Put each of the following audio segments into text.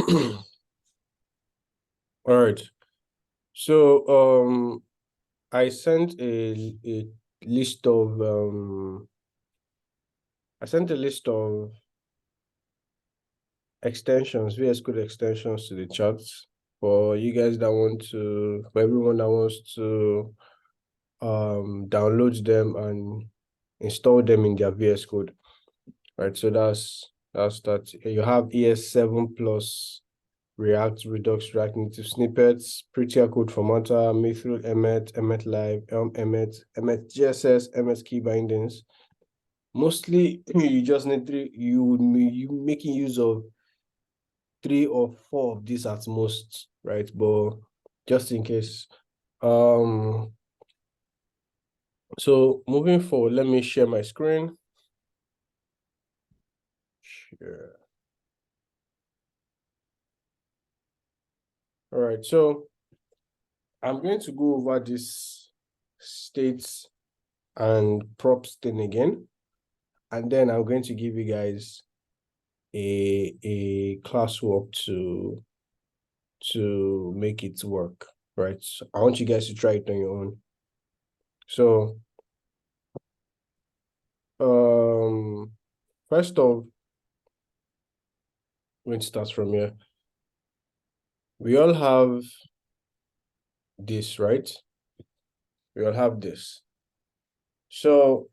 All right. So I sent a list of extensions, VS Code extensions to the charts for you guys that want to, for everyone that wants to download them and install them in their VS Code. Right. So that's that. You have ES7 plus React, Redux, React Native Snippets, Prettier Code Formatter, Mithril, Emmet Live, Emmet, GSS, Emmet Key Bindings. Mostly, you just need three. You making use of 3 or 4 of these at most, right? But just in case. So moving forward, let me share my screen. Share. All right, so I'm going to go over this states and props thing again, and then I'm going to give you guys a classwork to make it work, right? So I want you guys to try it on your own. So first off, we're going to start from here. We all have this, right? We all have this. So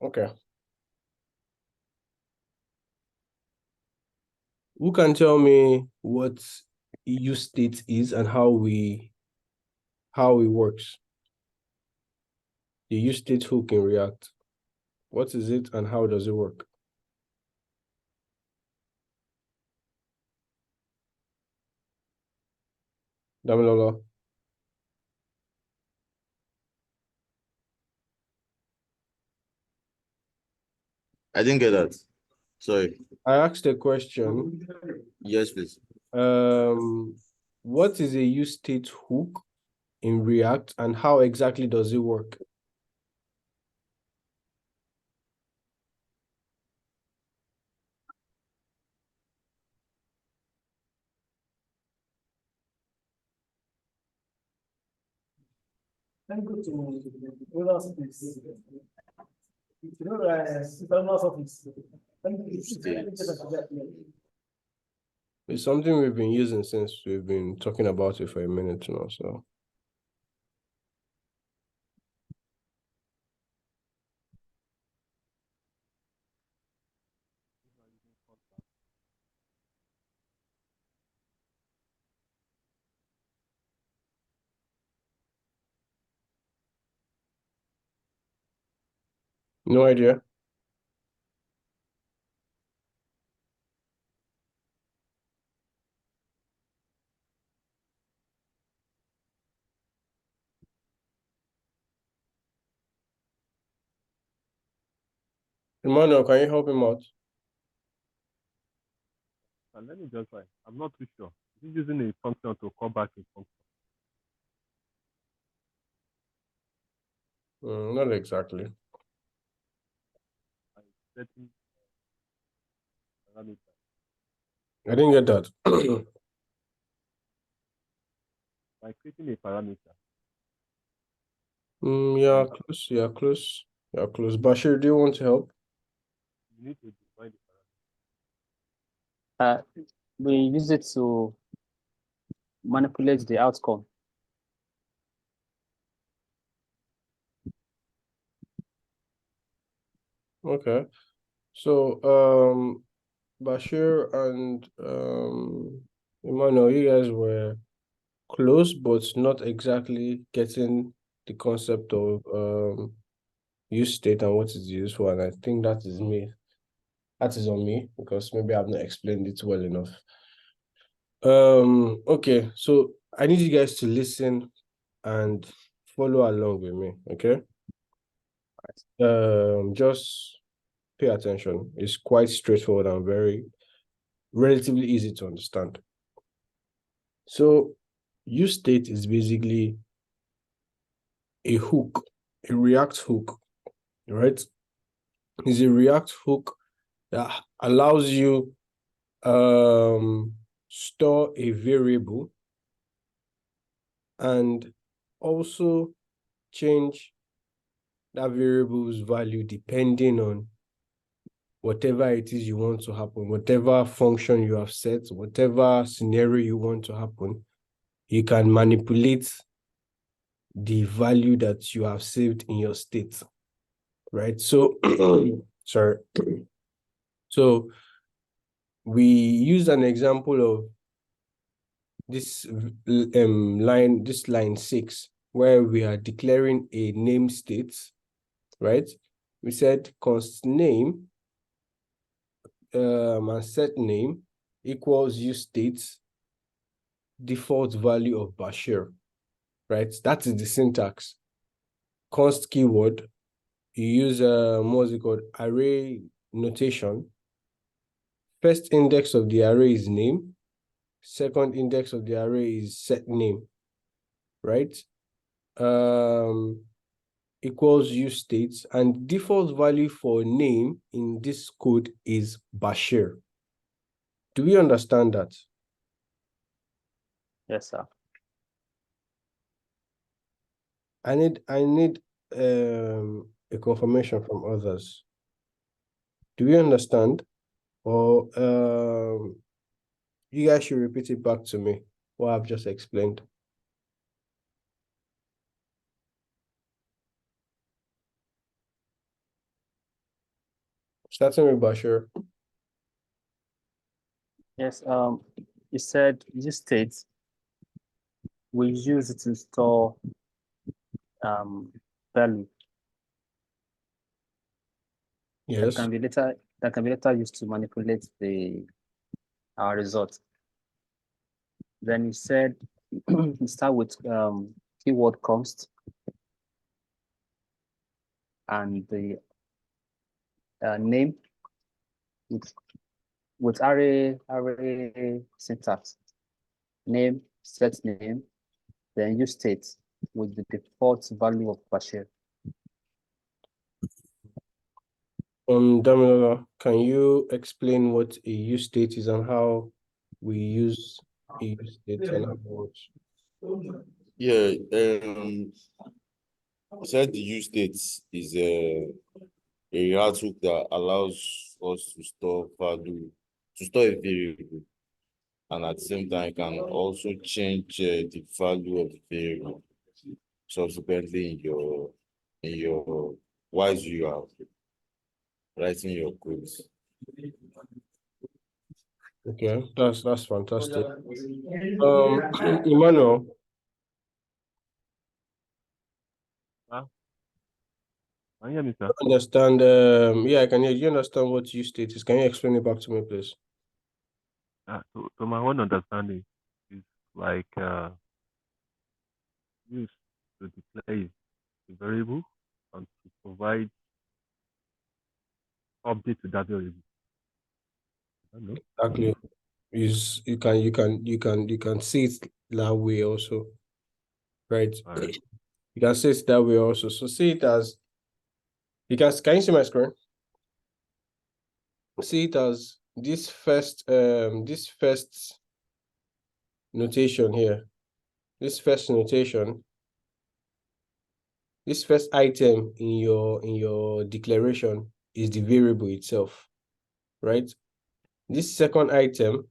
okay. Who can tell me what use state is and how it works? The use state hook in React. What is it and how does it work? Damilola. I didn't get that. Sorry. I asked a question. Yes, please. What is a use state hook in React and how exactly does it work? It's something we've been using since we've been talking about it for a minute now, so. No idea. Emmanuel, can you help him out? Let me just try. I'm not too sure. Is he using a function to call back a function? Not exactly. Setting parameter. I didn't get that. By creating a parameter. Yeah, close. Yeah, close. Yeah, close. Bashir, do you want to help? You need to define the parameter. We use it to manipulate the outcome. Okay. So Bashir and Emmanuel, you guys were close, but not exactly getting the concept of use state and what is used for. And I think that is me. That is on me because maybe I've not explained it well enough. Okay, so I need you guys to listen and follow along with me, okay? Just pay attention. It's quite straightforward and very relatively easy to understand. So use state is basically a hook, a React hook right? Is a React hook that allows you store a variable and also change that variable's value depending on whatever it is you want to happen, whatever function you have set, whatever scenario you want to happen, you can manipulate the value that you have saved in your state, right? So, sorry. So we use an example of this line 6, where we are declaring a name state, right? We said const name and set name equals use state default value of Bashir, right? That is the syntax. Const keyword, you use what's it called, array notation. First index of the array is name. Second index of the array is set name, right? Equals use states, and default value for name in this code is Bashir. Do we understand that? Yes, sir. I need a confirmation from others. Do we understand? Or you guys should repeat it back to me, what I've just explained. Starting with Bashir. Yes, you said use states. We use it to store value that Yes. can be later used to manipulate our result. Then you said you start with keyword const and the name with array syntax. Name, set name, then use state with the default value of Bashir. Damilola, can you explain what a use state is and how we use a use state and how it works? Yeah, said the use state is a React hook that allows us to store value, to store a variable, and at the same time can also change the value of the variable subsequently in your while you are writing your codes. Okay, that's fantastic. Emmanuel, Can you hear me, sir? understand? Yeah, I can hear you. Understand what use state is? Can you explain it back to me, please? So my own understanding is like used to declare a variable and to provide update to that variable. I don't know. Exactly. You can see it that way also, right? All right. You can see it that way also. So see it as can you see my screen? See it as this first notation here. This first notation, this first item in your declaration is the variable itself, right? This second item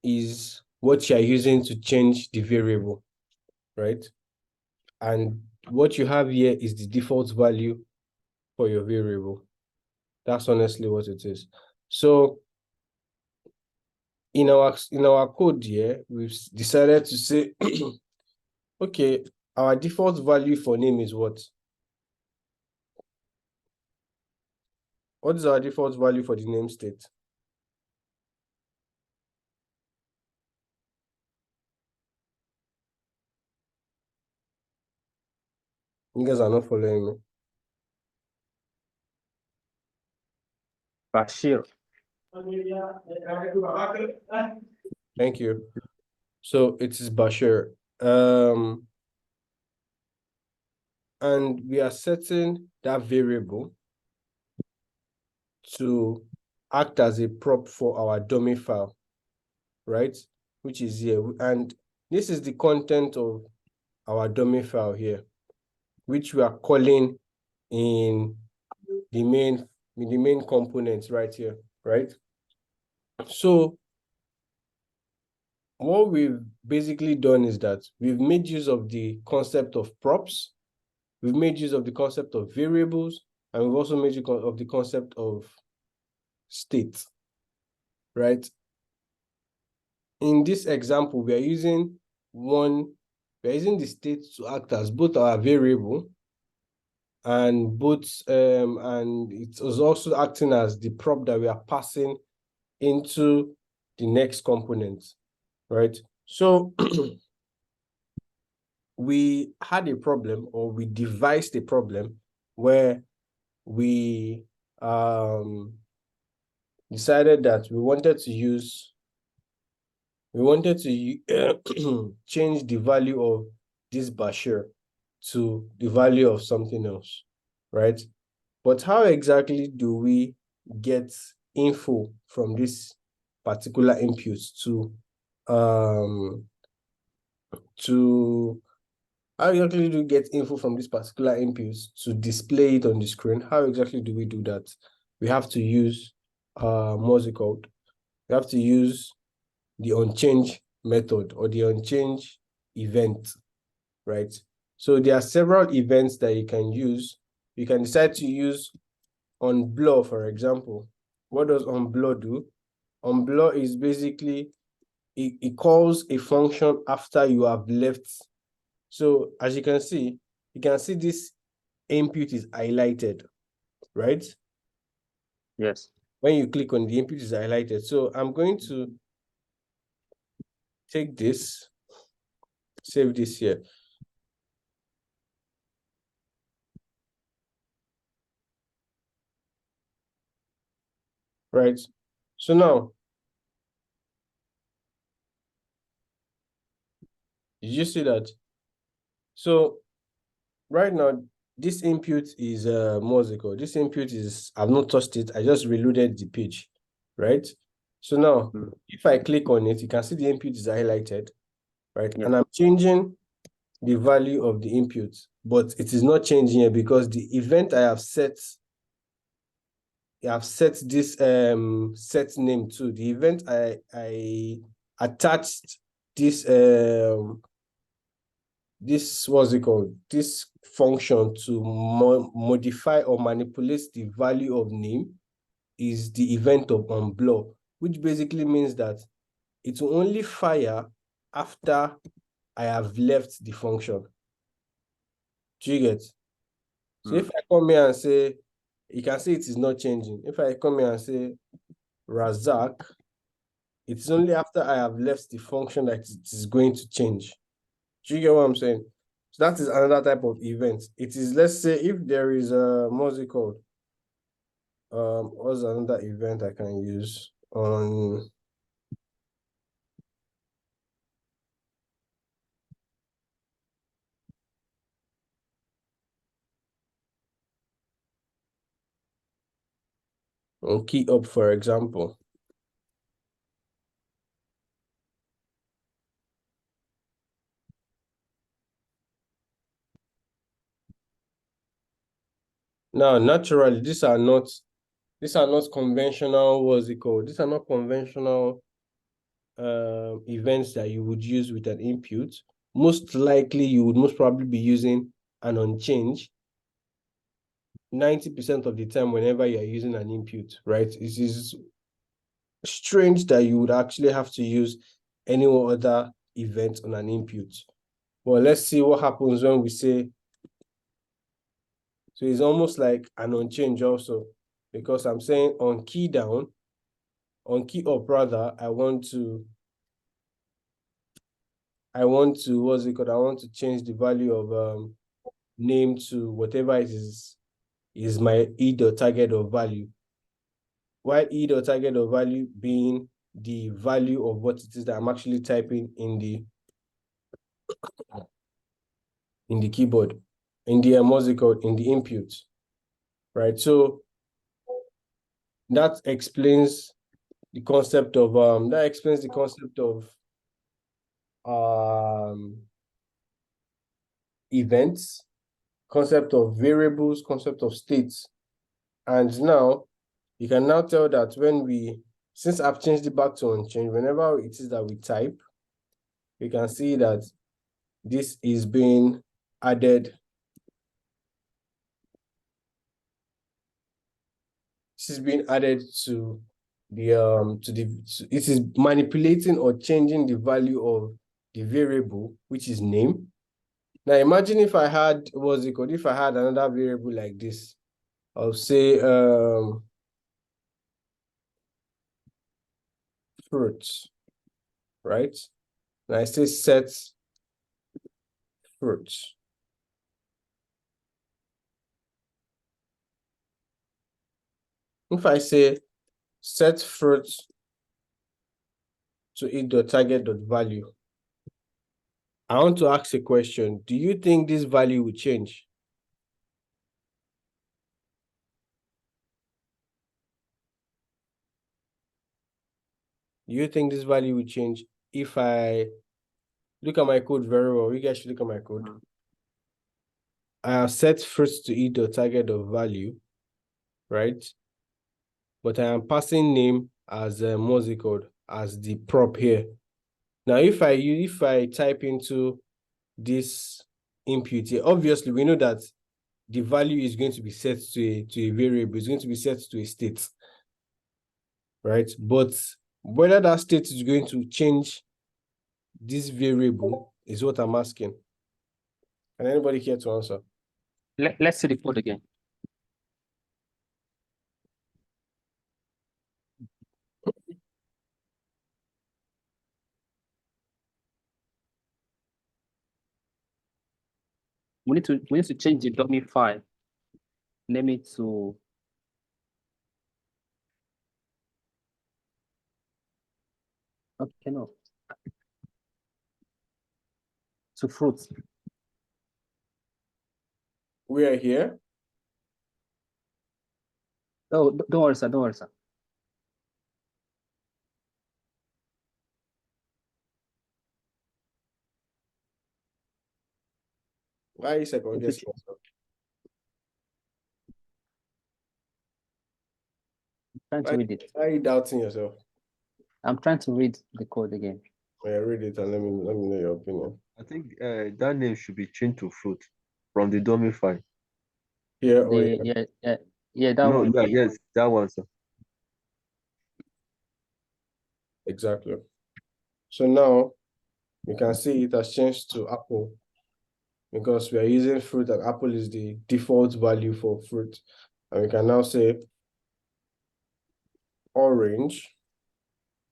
is what you are using to change the variable, right? And what you have here is the default value for your variable. That's honestly what it is. So in our code here, we've decided to say, okay, our default value for name is what? What is our default value for the name state? You guys are not following me. Bashir. Thank you. So it is Bashir. and we are setting that variable to act as a prop for our dummy file, right? Which is here. And this is the content of our dummy file here, which we are calling in the main components right here, right? So what we've basically done is that we've made use of the concept of props, we've made use of the concept of variables, and we've also made use of the concept of state, right? In this example, we are using the state to act as both our variable and and it is also acting as the prop that we are passing into the next component, right? So we had a problem, or we devised a problem where we decided that we wanted to change the value of this Bashir to the value of something else, right? But how exactly do we get info from this particular input how exactly do we get info from this particular input to display it on the screen? How exactly do we do that? We have to use what's it called? We have to use the onChange method, or the onChange event, right? So there are several events that you can use. You can decide to use onBlur, for example. What does onBlur do? onBlur is basically, it calls a function after you have left. So as you can see this input is highlighted, right? Yes. When you click on the input is highlighted. So I'm going to take this, save this here. Right. So now, did you see that? So right now, this input is musical. This input is, I've not touched it. I just reloaded the page, right? So now, if I click on it, you can see the input is highlighted, right? Yeah. And I'm changing the value of the input, but it is not changing here because the event I have set this set name to. The event I attached this this what's it called, this function to modify or manipulate the value of name is the event of onBlur, which basically means that it will only fire after I have left the function. Do you get? So if I come here and say, you can see it is not changing. If I come here and say Razak, it's only after I have left the function that it is going to change. Do you get what I'm saying? So that is another type of event. It is, let's say, if there is a, what's it called? What's another event I can use on key up, for example? Now, naturally, these are not conventional, what's it called? These are not conventional events that you would use with an input. Most likely, you would most probably be using an onChange 90% of the time whenever you're using an input, right? It is strange that you would actually have to use any other event on an input. Well, let's see what happens when we say, so it's almost like an onChange also, because I'm saying on key down, on key up rather, I want to, what's it called? I want to change the value of name to whatever it is my e.target.value. While e.target.value being the value of what it is that I'm actually typing in the keyboard. in the what's it called, in the input, right? So that explains the concept of events, concept of variables, concept of states. And now you can now tell that since I've changed it back to unchanged, whenever it is that we type, we can see that this is being added. This is being added to it is manipulating or changing the value of the variable, which is name. Now imagine if I had, if I had another variable like this, I'll say fruits, right? And I say set fruits. If I say set fruits to int.target.value, I want to ask a question. Do you think this value will change? Do you think this value will change if I look at my code very well? You guys should look at my code. I have set fruits to int.target.value, right? But I am passing name as what's it called, as the prop here. Now, if I type into this input here, obviously we know that the value is going to be set to a variable, it's going to be set to a state, right? But whether that state is going to change this variable is what I'm asking. Can anybody care to answer? Let's see the code again. We need to change the dummy file. Name it to okay, no. To fruits. We are here. Oh, don't worry, sir. Don't worry, sir. Why are you second guessing yourself? I'm trying to read it. Why are you doubting yourself? I'm trying to read the code again. Yeah, read it and let me know your opinion. I think that name should be changed to fruit from the dummy file. Here or here? Yeah, that No, one. yes, that one, sir. Exactly. So now you can see it has changed to apple because we are using fruit and apple is the default value for fruit. And we can now say orange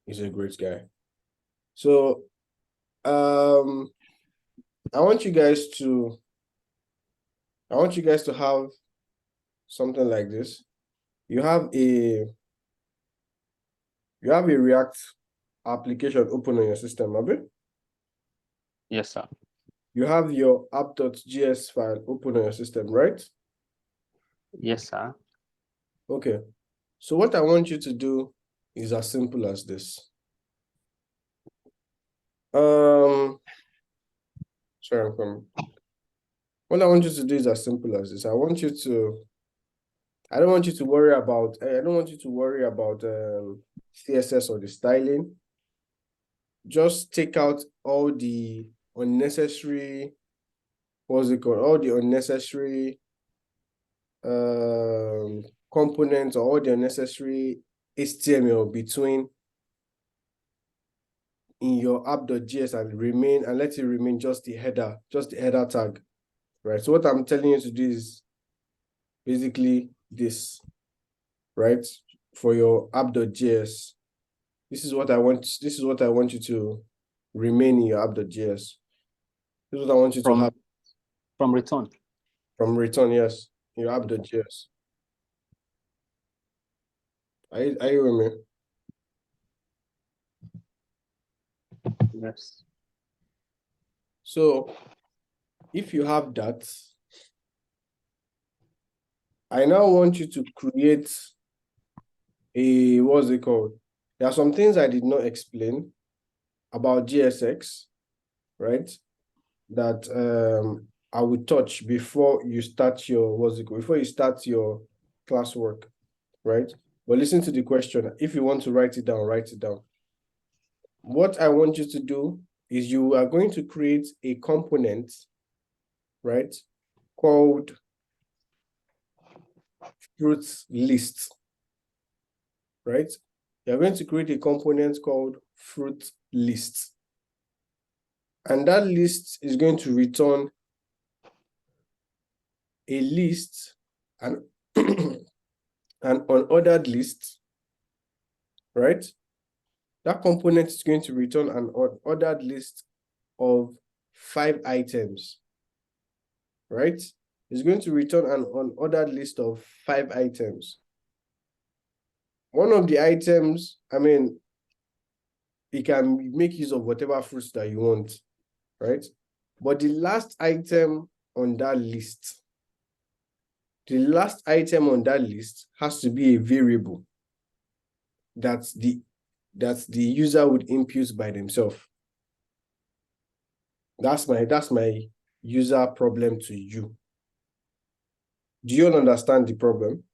is a great guy. So I want you guys to have something like this. You have a React application open on your system, Abi? Yes, sir. You have your app.js file open on your system, right? Yes, sir. Okay. So what I want you to do is as simple as this. Sorry, I'm coming. What I want you to do is as simple as this. I don't want you to worry about CSS or the styling. Just take out all the unnecessary, all the unnecessary components or all the unnecessary HTML between in your app.js and let it remain just the header tag, right? So what I'm telling you to do is basically this, right? For your app.js, this is what I want you to remain in your app.js. This is what I want you to have from return. From return, yes, your app.js. Are you with me? Yes. So if you have that, I now want you to create a, what's it called? There are some things I did not explain about GSX, right? That I will touch before you start your, before you start your classwork, right? But listen to the question. If you want to write it down, write it down. What I want you to do is you are going to create a component, right, called fruits list, right? You're going to create a component called fruit list. And that list is going to return a list and an unordered list, right? That component is going to return an unordered list of 5 items, right? It's going to return an unordered list of 5 items. One of the items, I mean, you can make use of whatever fruits that you want, right? But the last item on that list, has to be a variable that the user would impute by themselves. That's my user problem to you. Do you understand the problem?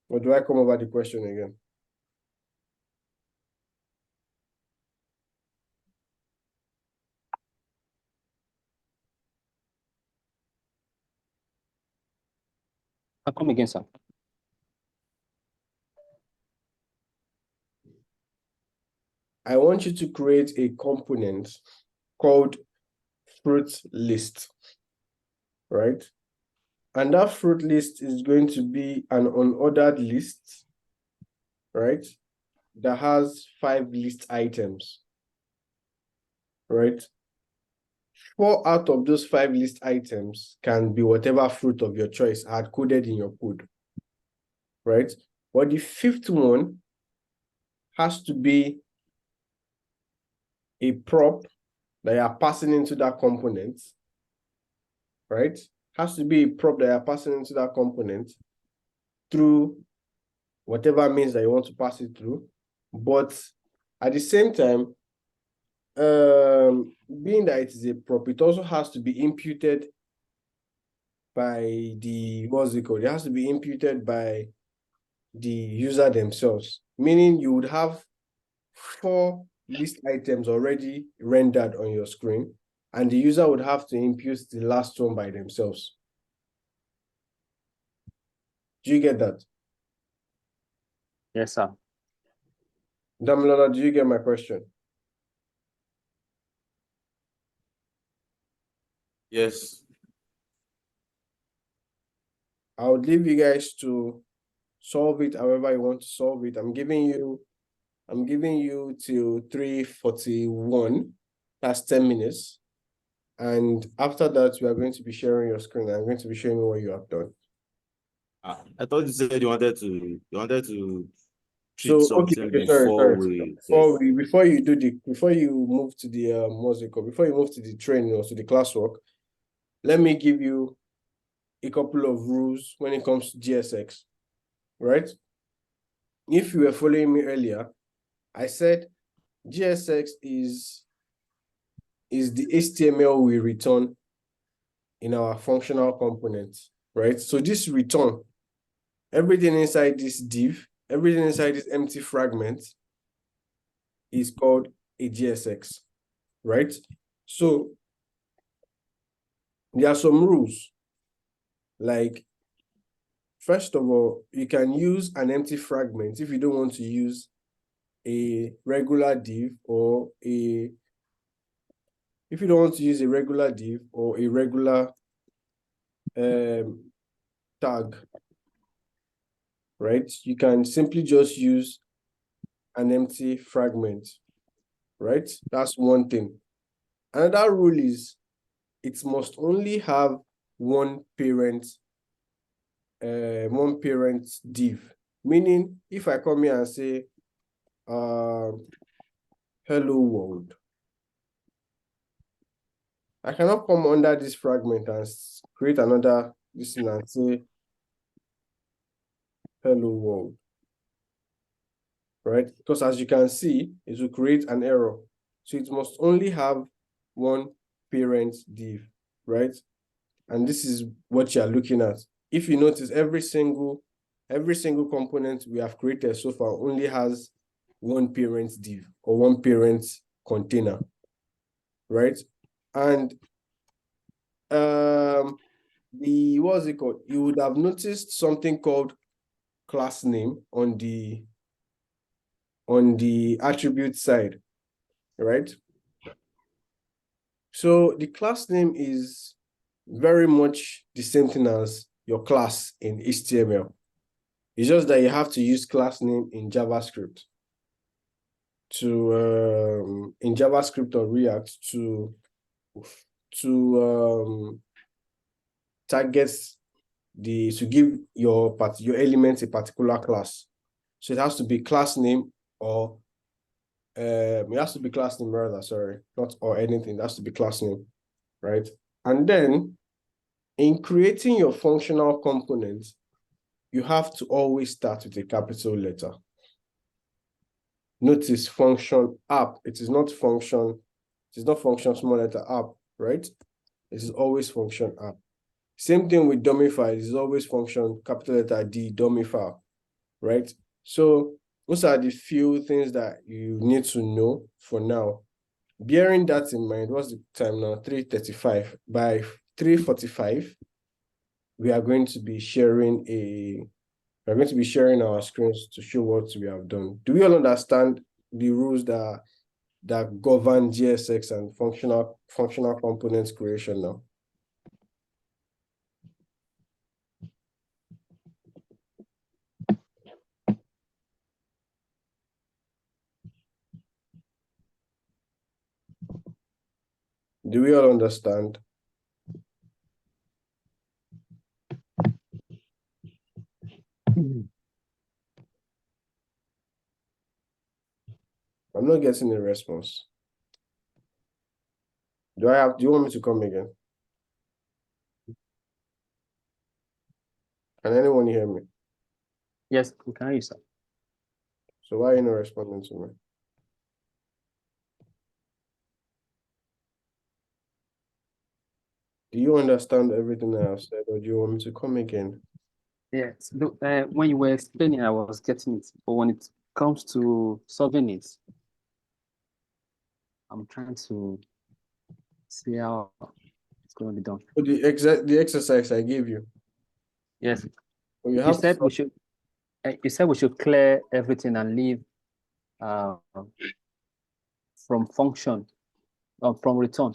Or do I come over the question again? I'll come again, sir. I want you to create a component called fruit list, right? And that fruit list is going to be an unordered list, right? That has 5 list items, right? 4 out of those 5 list items can be whatever fruit of your choice hard coded in your code, right? But the 5th one has to be a prop that you are passing into that component, right? Has to be a prop that you are passing into that component through whatever means that you want to pass it through. But at the same time, being that it is a prop, it also has to be imputed by the, it has to be imputed by the user themselves, meaning you would have 4 list items already rendered on your screen, and the user would have to impute the last one by themselves. Do you get that? Yes, sir. Damilola, do you get my question? Yes. I would leave you guys to solve it however you want to solve it. I'm giving you till 3:41. That's 10 minutes. And after that, we are going to be sharing your screen. I'm going to be showing you what you have done. I thought you said you wanted to treat So something okay, before sorry. Before you move to the before you move to the training or to the classwork, let me give you a couple of rules when it comes to GSX, right? If you were following me earlier, I said GSX is the HTML we return in our functional components, right? So this return, everything inside this div, everything inside this empty fragment is called a GSX, right? So there are some rules. Like, first of all, you can use an empty fragment if you don't want to use a regular div or a regular tag, right? You can simply just use an empty fragment, right? That's one thing. Another rule is it must only have one parent div. Meaning, if I come here and say, hello world, I cannot come under this fragment and create another this thing and say hello world, right? Because as you can see, it will create an error. So it must only have one parent div, right? And this is what you are looking at. If you notice, every single component we have created so far only has one parent div or one parent container, right? And what's it called? You would have noticed something called class name on the attribute side, right? So the class name is very much the same thing as your class in HTML. It's just that you have to use class name in JavaScript in JavaScript or React to target to give your elements a particular class. So it has to be class name or it has to be class name rather, sorry, not or anything, it has to be class name, right? And then in creating your functional components, you have to always start with a capital letter. Notice function app, it is not function small letter app, right? It is always function app. Same thing with dummy file, it is always function capital letter D dummy file, right? So those are the few things that you need to know for now. Bearing that in mind, what's the time now? 3:35. By 3:45, we are going to be sharing our screens to show what we have done. Do we all understand the rules that govern JSX and functional components creation now? Do we all understand? I'm not getting a response. Do you want me to come again? Can anyone hear me? Yes, we can hear you, sir. So why are you not responding to me? Do you understand everything I have said, or do you want me to come again? Yes, when you were explaining, I was getting it, but when it comes to solving it, I'm trying to see how it's going to be done. So the exercise I gave you. Yes, Well, you said we should. You said we should clear everything and leave from function from return.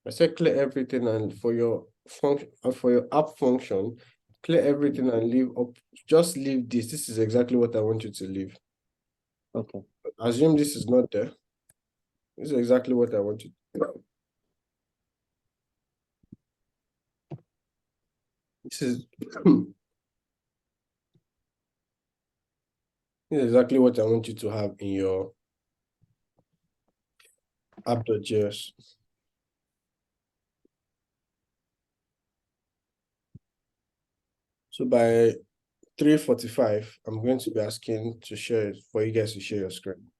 I said clear everything, and for your function for your app function, clear everything and leave up. Just leave this. This is exactly what I want you to leave. Okay. Assume this is not there. This is exactly what I want you to do. This is this is exactly what I want you to have in your app.js. So by 3:45, I'm going to be asking for you guys to share your screen.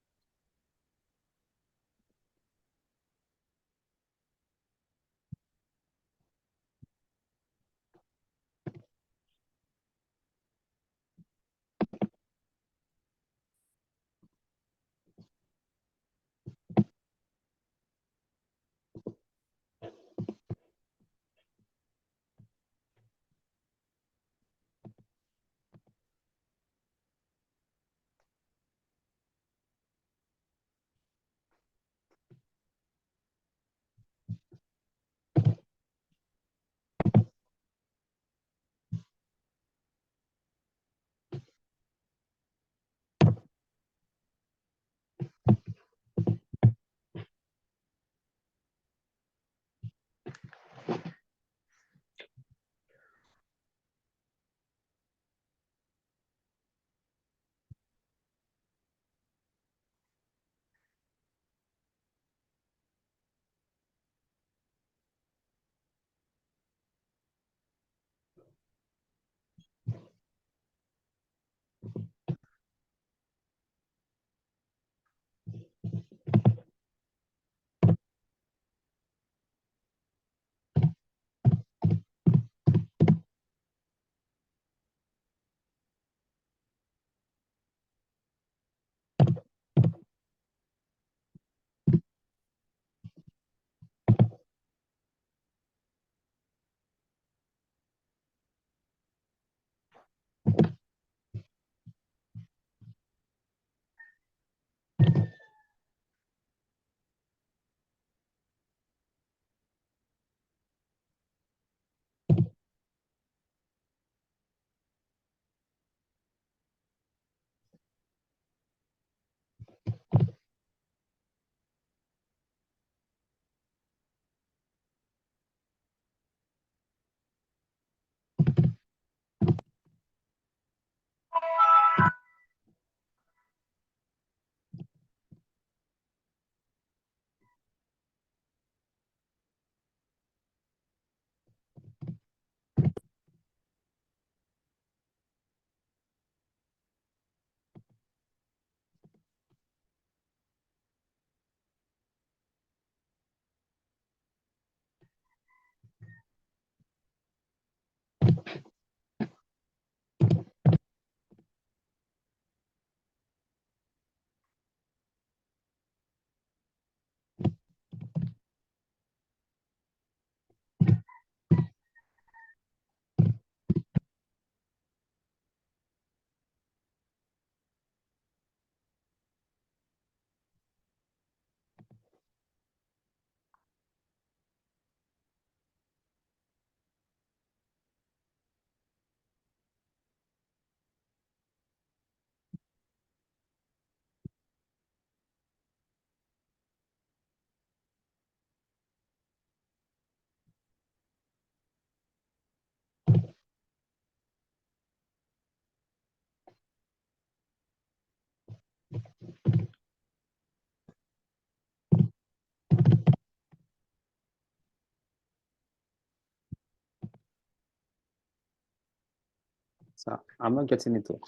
So I'm not getting it though.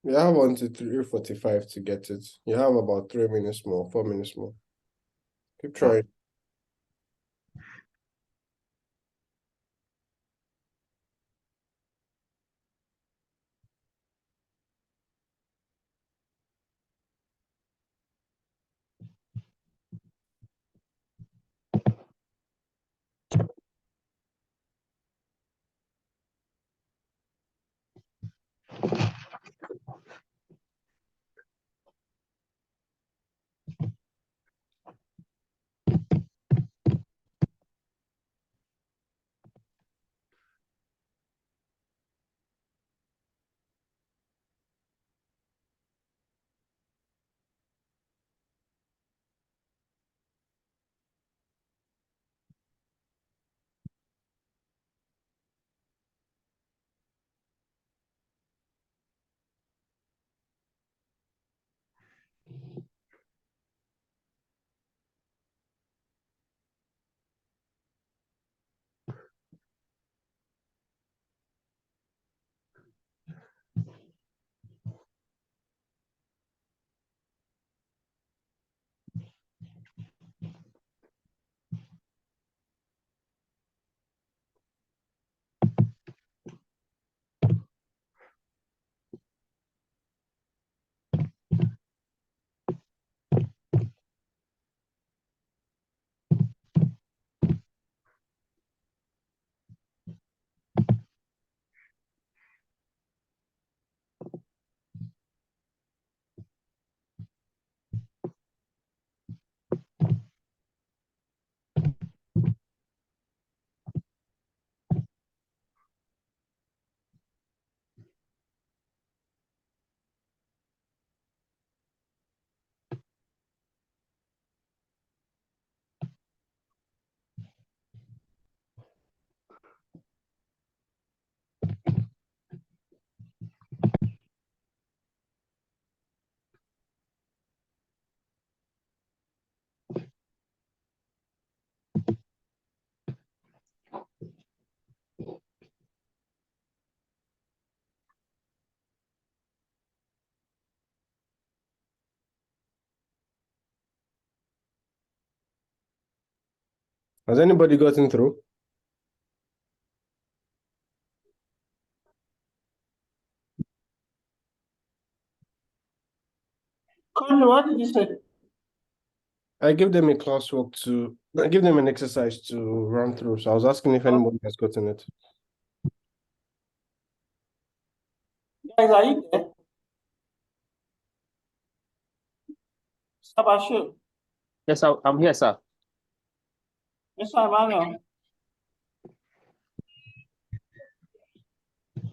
You have 1 to 3:45 to get it. You have about 3 minutes more, 4 minutes more. Keep trying. Has anybody gotten through? Connie, what did you say? I give them a classwork I give them an exercise to run through. So I was asking if anybody has gotten it. Guys, are you there? Sabashu, Yes, I'm here, sir. Mr. Emmanuel,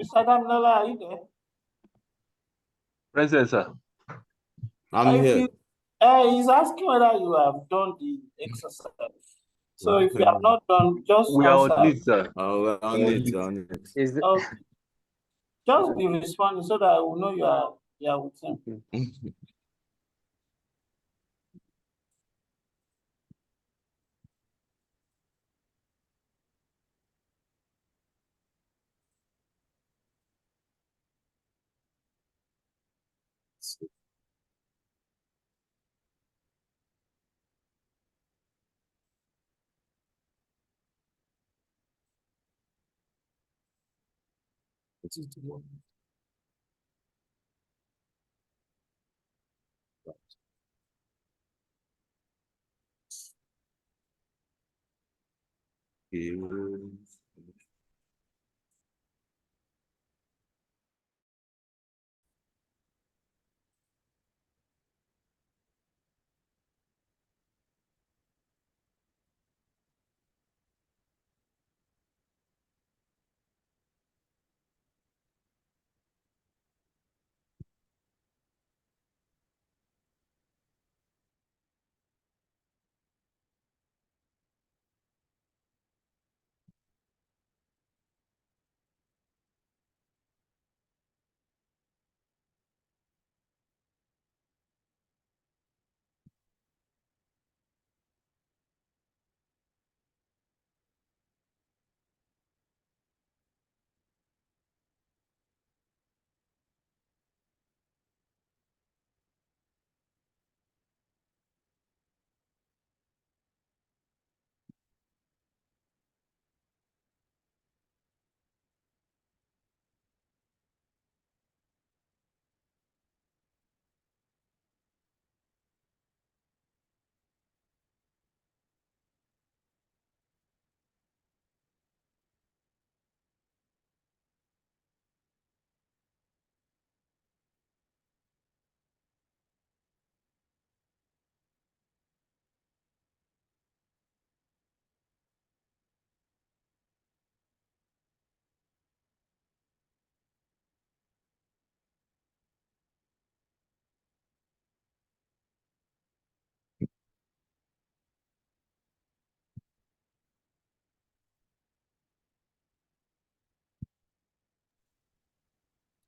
Mr. Damilola, are you there? Present, sir. I'm If here. you, he's asking whether you have done the exercise. So if you have not done, just We are on answer. it, sir. On it, on it. Is the Okay. Just be responding so that I will know you are with him. This is the one.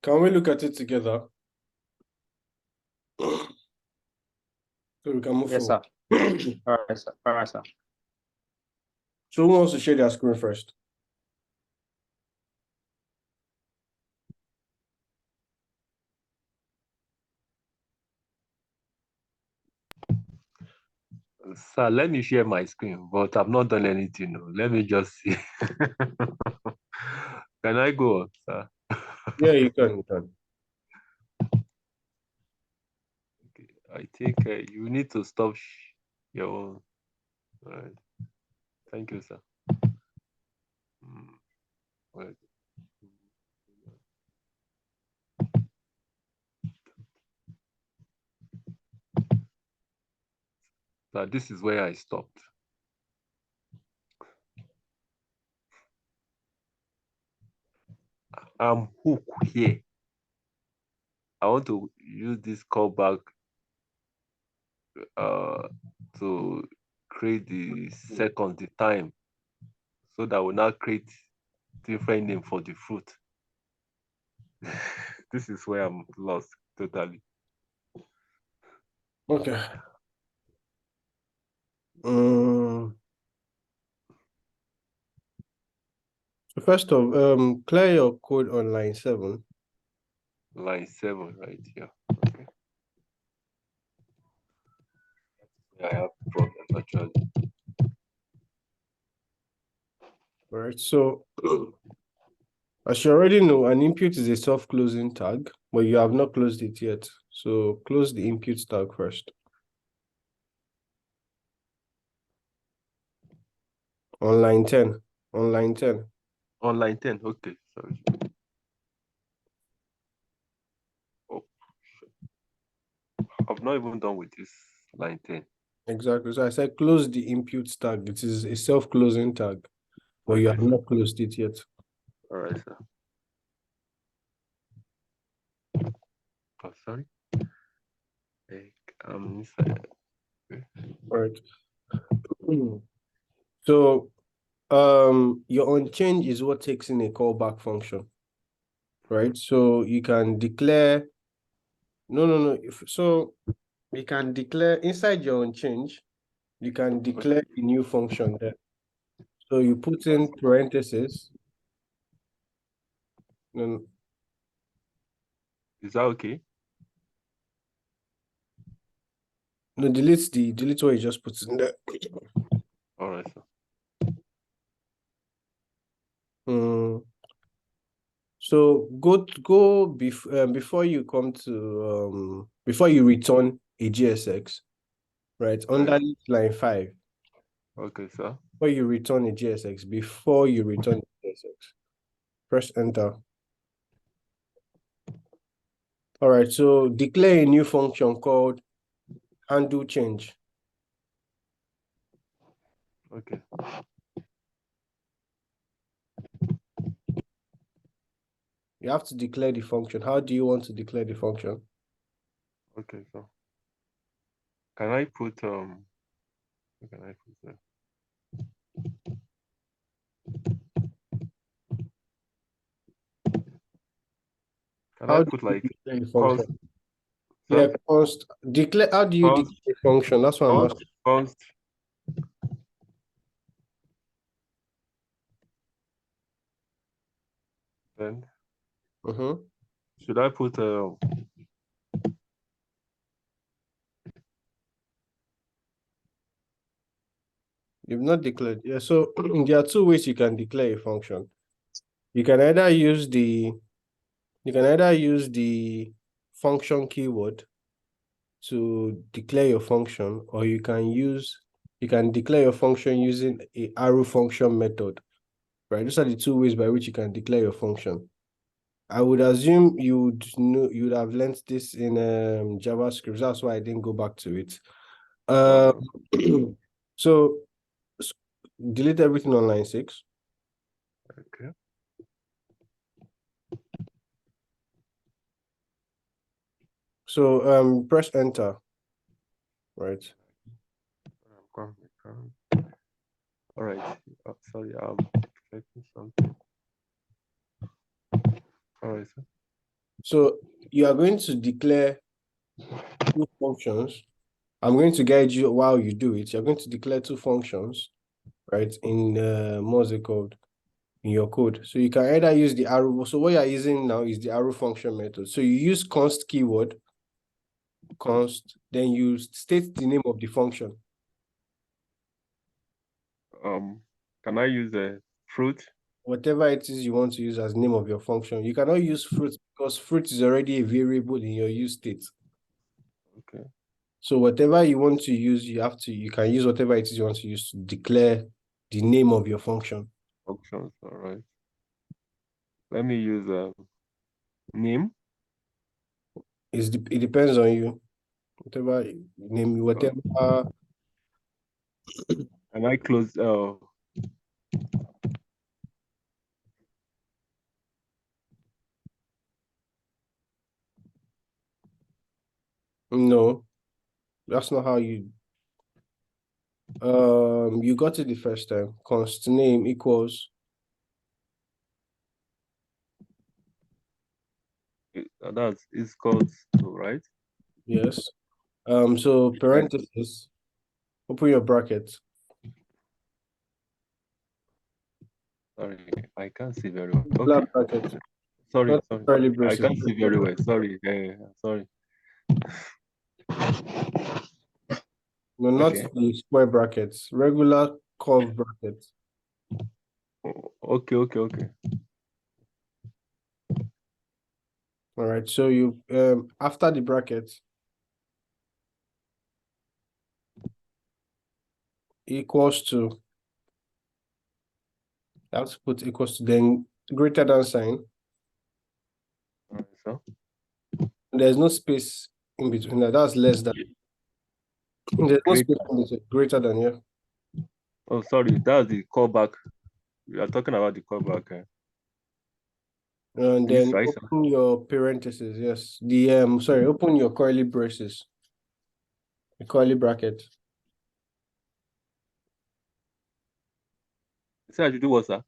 Can we look at it together? So we can move Yes, sir. forward. All right, sir. All right, sir. So who wants to share their screen first? Sir, let me share my screen, but I've not done anything. No. Let me just see. Can I go on, sir? Yeah, you can. Okay. I think you need to stop your own. All right. Thank you, sir. Wait. So this is where I stopped. I'm hooked here. I want to use this callback to create the second, the time, so that will now create different name for the fruit. This is where I'm lost totally. Okay. So first of clear your code on line 7. Line 7 right here. Okay. I have problems actually. All right. So as you already know, an input is a self-closing tag, but you have not closed it yet. So close the input tag first. On line 10. On line 10. On line 10, okay, sorry. Oh, I've not even done with this line 10. Exactly. So I said close the input tag. It is a self-closing tag, but you have Okay, not closed it yet. all right, sir. Oh, sorry. Inside. Okay. All right. So your on-change is what takes in a callback function, right? So you can declare no. So you can declare inside your on-change, you can declare a new function there. So you put in parentheses. No, Is that okay? delete what you just put in there. All right, sir. So go before you come to before you return a GSX, right? Under line 5. Okay, sir. Before you return a GSX, before you return a GSX, press enter. All right, so declare a new function called handle change. Okay. You have to declare the function. How do you want to declare the function? Okay, so can I put what can I put there? Can I How do put you like declare the const? function? Yeah, const declare. How do you Const, declare the function? That's what I'm const, asking. const. Then should I put You've not declared. Yeah, so there are two ways you can declare a function. You can either use the function keyword to declare your function, or you can declare your function using a arrow function method. Right? Those are the two ways by which you can declare your function. I would assume you would have learned this in JavaScript. That's why I didn't go back to it. So delete everything on line 6. okay. So press enter. Right. All right. Oh, sorry, I'm checking something. All right, sir. So you are going to declare two functions. I'm going to guide you while you do it. You're going to declare two functions, right, in what's it called? In your code. So you can either use the arrow. So what you're using now is the arrow function method. So you use const keyword, const, then you state the name of the function. Can I use a fruit? Whatever it is you want to use as name of your function. You cannot use fruit because fruit is already a variable in your use state. Okay. So whatever you want to use, you can use whatever it is you want to use to declare the name of your function. Functions. All right. Let me use name. It depends on you. Whatever name, whatever. Can I close? No, that's not how you. You got it the first time. Const name equals. That's it's called two, right? Yes. So parenthesis. Open your bracket. Sorry, I can't see very well. Black Okay. bracket. Sorry, Not sorry. curly I braces. can't see very well. Sorry. Sorry. No, not Okay. the square brackets. Regular curve brackets. Okay. All right. So you after the bracket equals to. You have to put equals to then greater than sign. All right, so There's no space in between that. That's less than. There's no space in between. Greater than, yeah. oh, sorry, that's the callback. We are talking about the callback. And This then right, sir? open your parentheses. Yes. Sorry, open your curly braces. The curly bracket. Say I should do what, sir?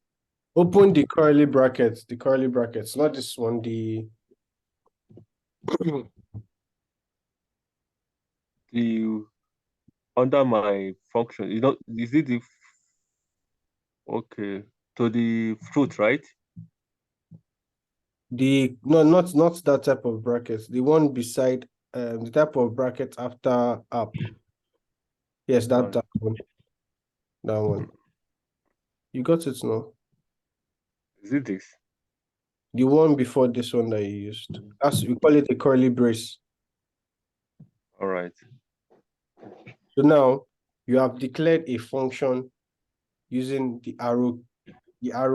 Open the curly brackets. The curly brackets, not this one. The under my function, you know, is it the okay to the fruit, right? No, not that type of bracket. The one beside the type of bracket after up. Yes, that one. That one. You got it now. Is it this? The one before this one that you used. We call it a curly brace. All right. So now you have declared a function using the arrow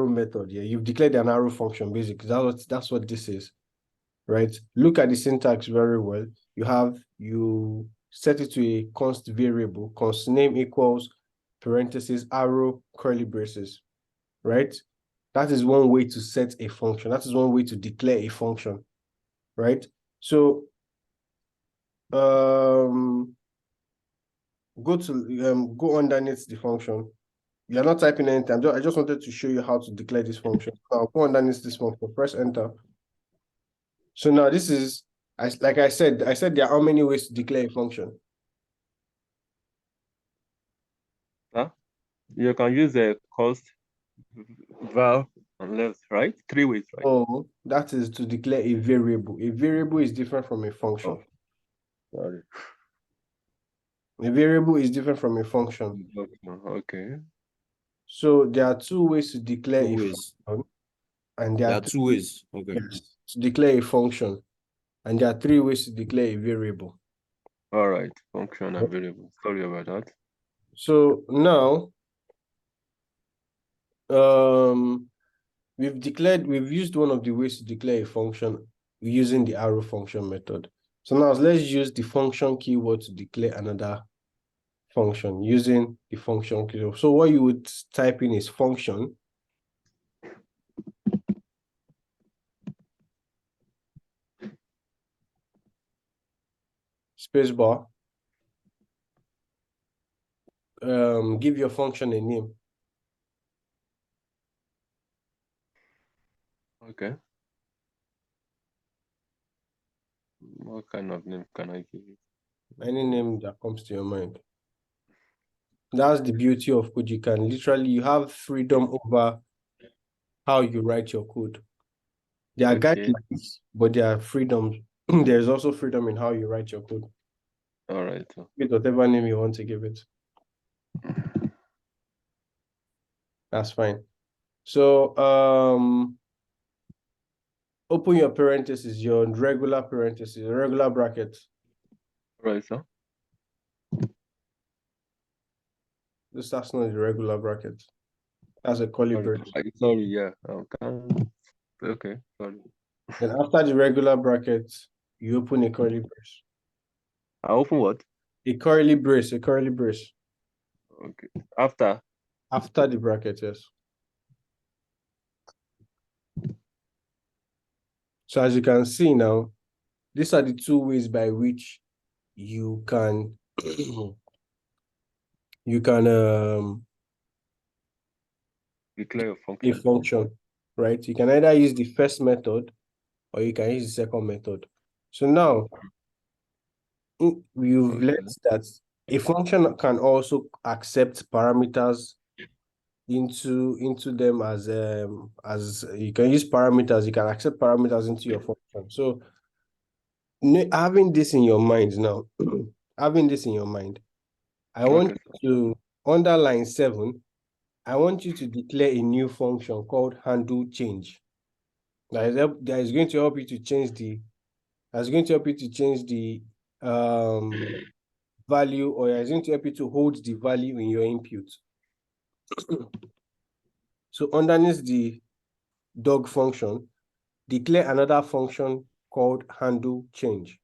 method. Yeah, you've declared an arrow function basically. That's what this is, right? Look at the syntax very well. You set it to a const variable, const name equals parentheses arrow curly braces, right? That is one way to set a function. That is one way to declare a function, right? So go underneath the function. You're not typing anything. I just wanted to show you how to declare this function. Now go underneath this function, press enter. So now this is, like I said there are how many ways to declare a function? Huh? You can use the cost, val, and left, right? 3 ways, right? Oh, that is to declare a variable. A variable is different from a function. Oh, sorry. A variable is different from a function. Okay. So there are two ways to declare Two a ways. function, and there There are are two ways. Okay. yes, to declare a function, and there are three ways to declare a variable. All right. Function and variable. Sorry about that. So now, we've used one of the ways to declare a function using the arrow function method. So now let's use the function keyword to declare another function using the function keyword. So what you would type in is function. Spacebar. Give your function a name. Okay. What kind of name can I give it? Any name that comes to your mind. That's the beauty of code. You can literally, you have freedom over how you write your code. There are Okay. guidelines, but there are freedoms. There's also freedom in how you write your code. All right. With whatever name you want to give it. That's fine. So, open your parentheses, your regular parentheses, regular bracket. All right, sir. That's not the regular bracket. That's a curly brace. Sorry, yeah. Okay, sorry. Then after the regular bracket, you open a curly brace. I open what? A curly brace, a curly brace. Okay. After the bracket, yes. So as you can see now, these are the two ways by which you can declare a function. a function, right? You can either use the first method or you can use the second method. So now we've learned that a function can also accept parameters into them as you can use parameters, you can accept parameters into your function. So having this in your mind now, I want you to, under line 7, I want you to declare a new function called handle change. That is going to help you to change the value, or it's going to help you to hold the value in your input. So underneath the dog function, declare another function called handle change.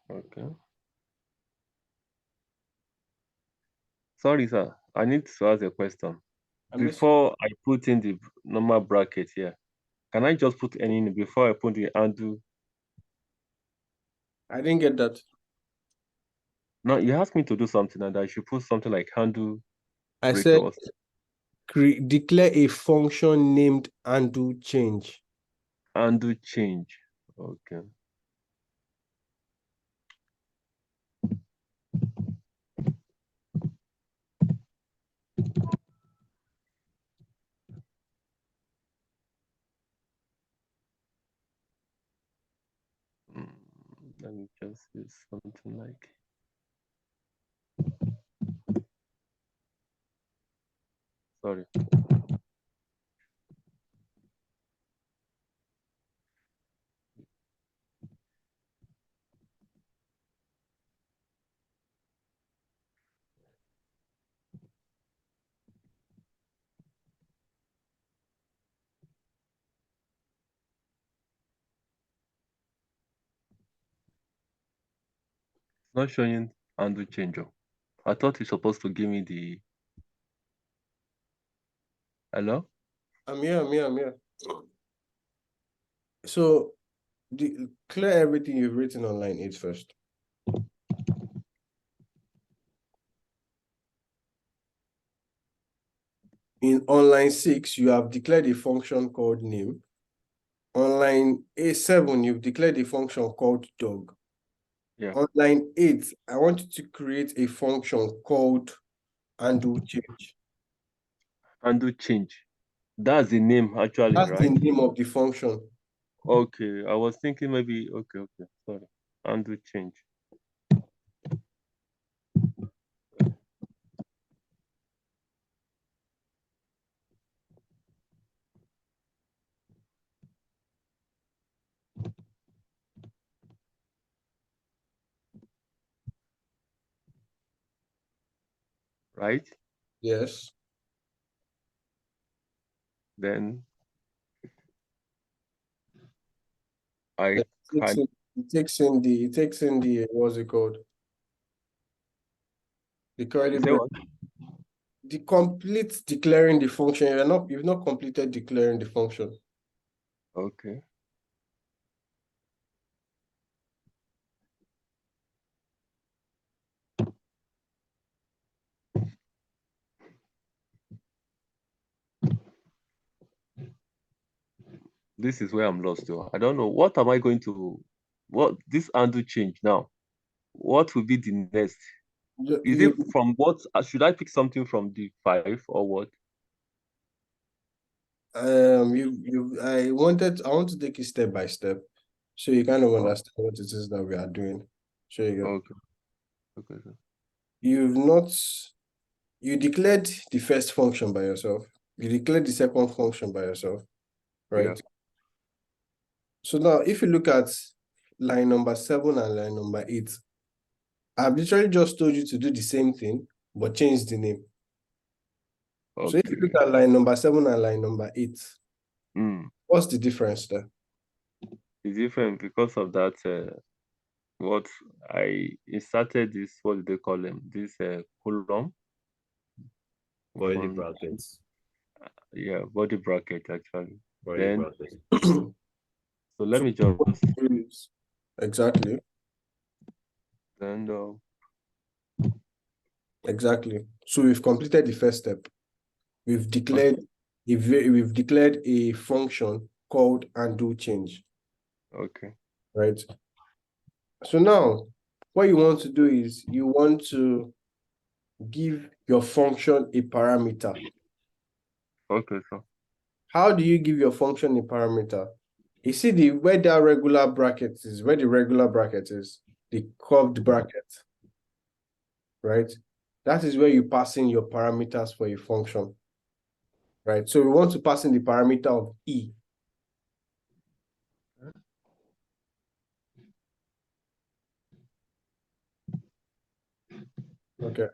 Okay. Sorry, sir. I need to ask a question. Before I put in the normal bracket here, can I just put any in before I put the undo? I didn't get that. No, you asked me to do something and I should put something like handle. I said declare a function named handle change. Handle change. Okay. Let me just use something like. Sorry. Not showing handle change. I thought you're supposed to give me the. Hello? I'm here. So clear everything you've written on line 8 first. On line 6, you have declared a function called name. On line A7, you've declared a function called dog. Yeah. On line 8, I want you to create a function called handle change. Handle change. That's the name actually, That's right? the name of the function. Okay, I was thinking maybe, okay, sorry. Handle change. Right? Yes. Then it takes in the what's it called? The curly brace. The complete declaring the function. You've not completed declaring the function. Okay. this is where I'm lost though. I don't know. What am I going to, what this undo change now? What will be the next? Is it from what, should I pick something from the 5 or what? I want to take it step by step, so you kind of understand what it is that we are doing. Sure you go. Okay. Okay, sir. You declared the first function by yourself. You declared the second function by yourself, right? Yeah. So now if you look at line number 7 and line number 8, I've literally just told you to do the same thing, but change the name. Okay. So if you look at line number 7 and line number 8, what's the difference there? It's different because of that. What I inserted this, what do they call them? This column. Body brackets. Yeah, body bracket actually. Body Then brackets. so let me just exactly. and Exactly. So we've completed the first step. We've declared a function called undo change. okay. Right. So now what you want to do is you want to give your function a parameter. Okay, so How do you give your function a parameter? You see where the regular bracket is, the curved bracket, right? That is where you pass in your parameters for a function, right? So we want to pass in the parameter of E. Okay.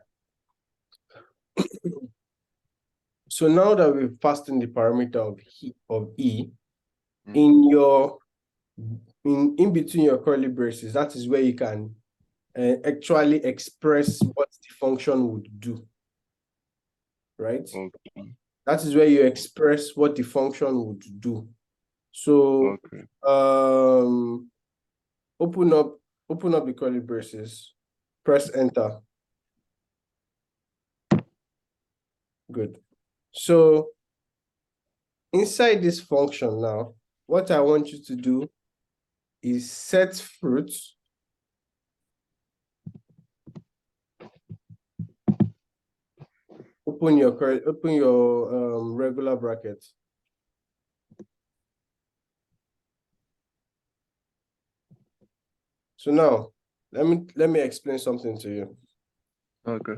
So now that we've passed in the parameter of E, in between your curly braces, that is where you can actually express what the function would do, right? okay. That is where you express what the function would do. So Okay. open up the curly braces, press enter. Good. So inside this function now, what I want you to do is set fruits. Open your regular bracket. So now let me explain something to you. Okay.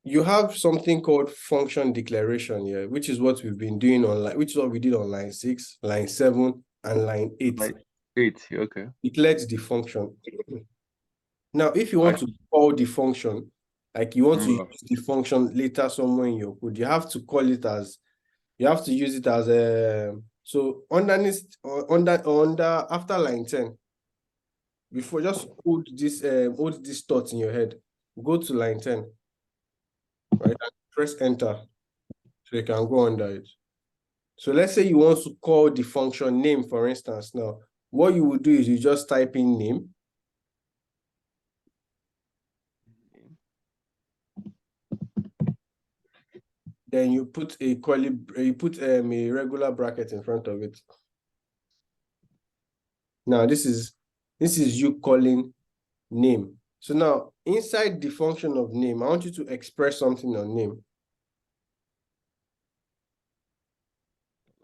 You have something called function declaration here, which is what we've been doing online, which is what we did on line 6, line 7, and line 8. Line 8, okay. Declared the function. Now, if you want to call the function, like you want to use the function later somewhere in your code, you have to call it as, you have to use it as a, so underneath, after line 10, before, just hold this thought in your head, go to line 10, right, and press enter, so you can go under it. So let's say you want to call the function name, for instance. Now, what you would do is you just type in name. Then you put a regular bracket in front of it. Now this is you calling name. So now inside the function of name, I want you to express something on name.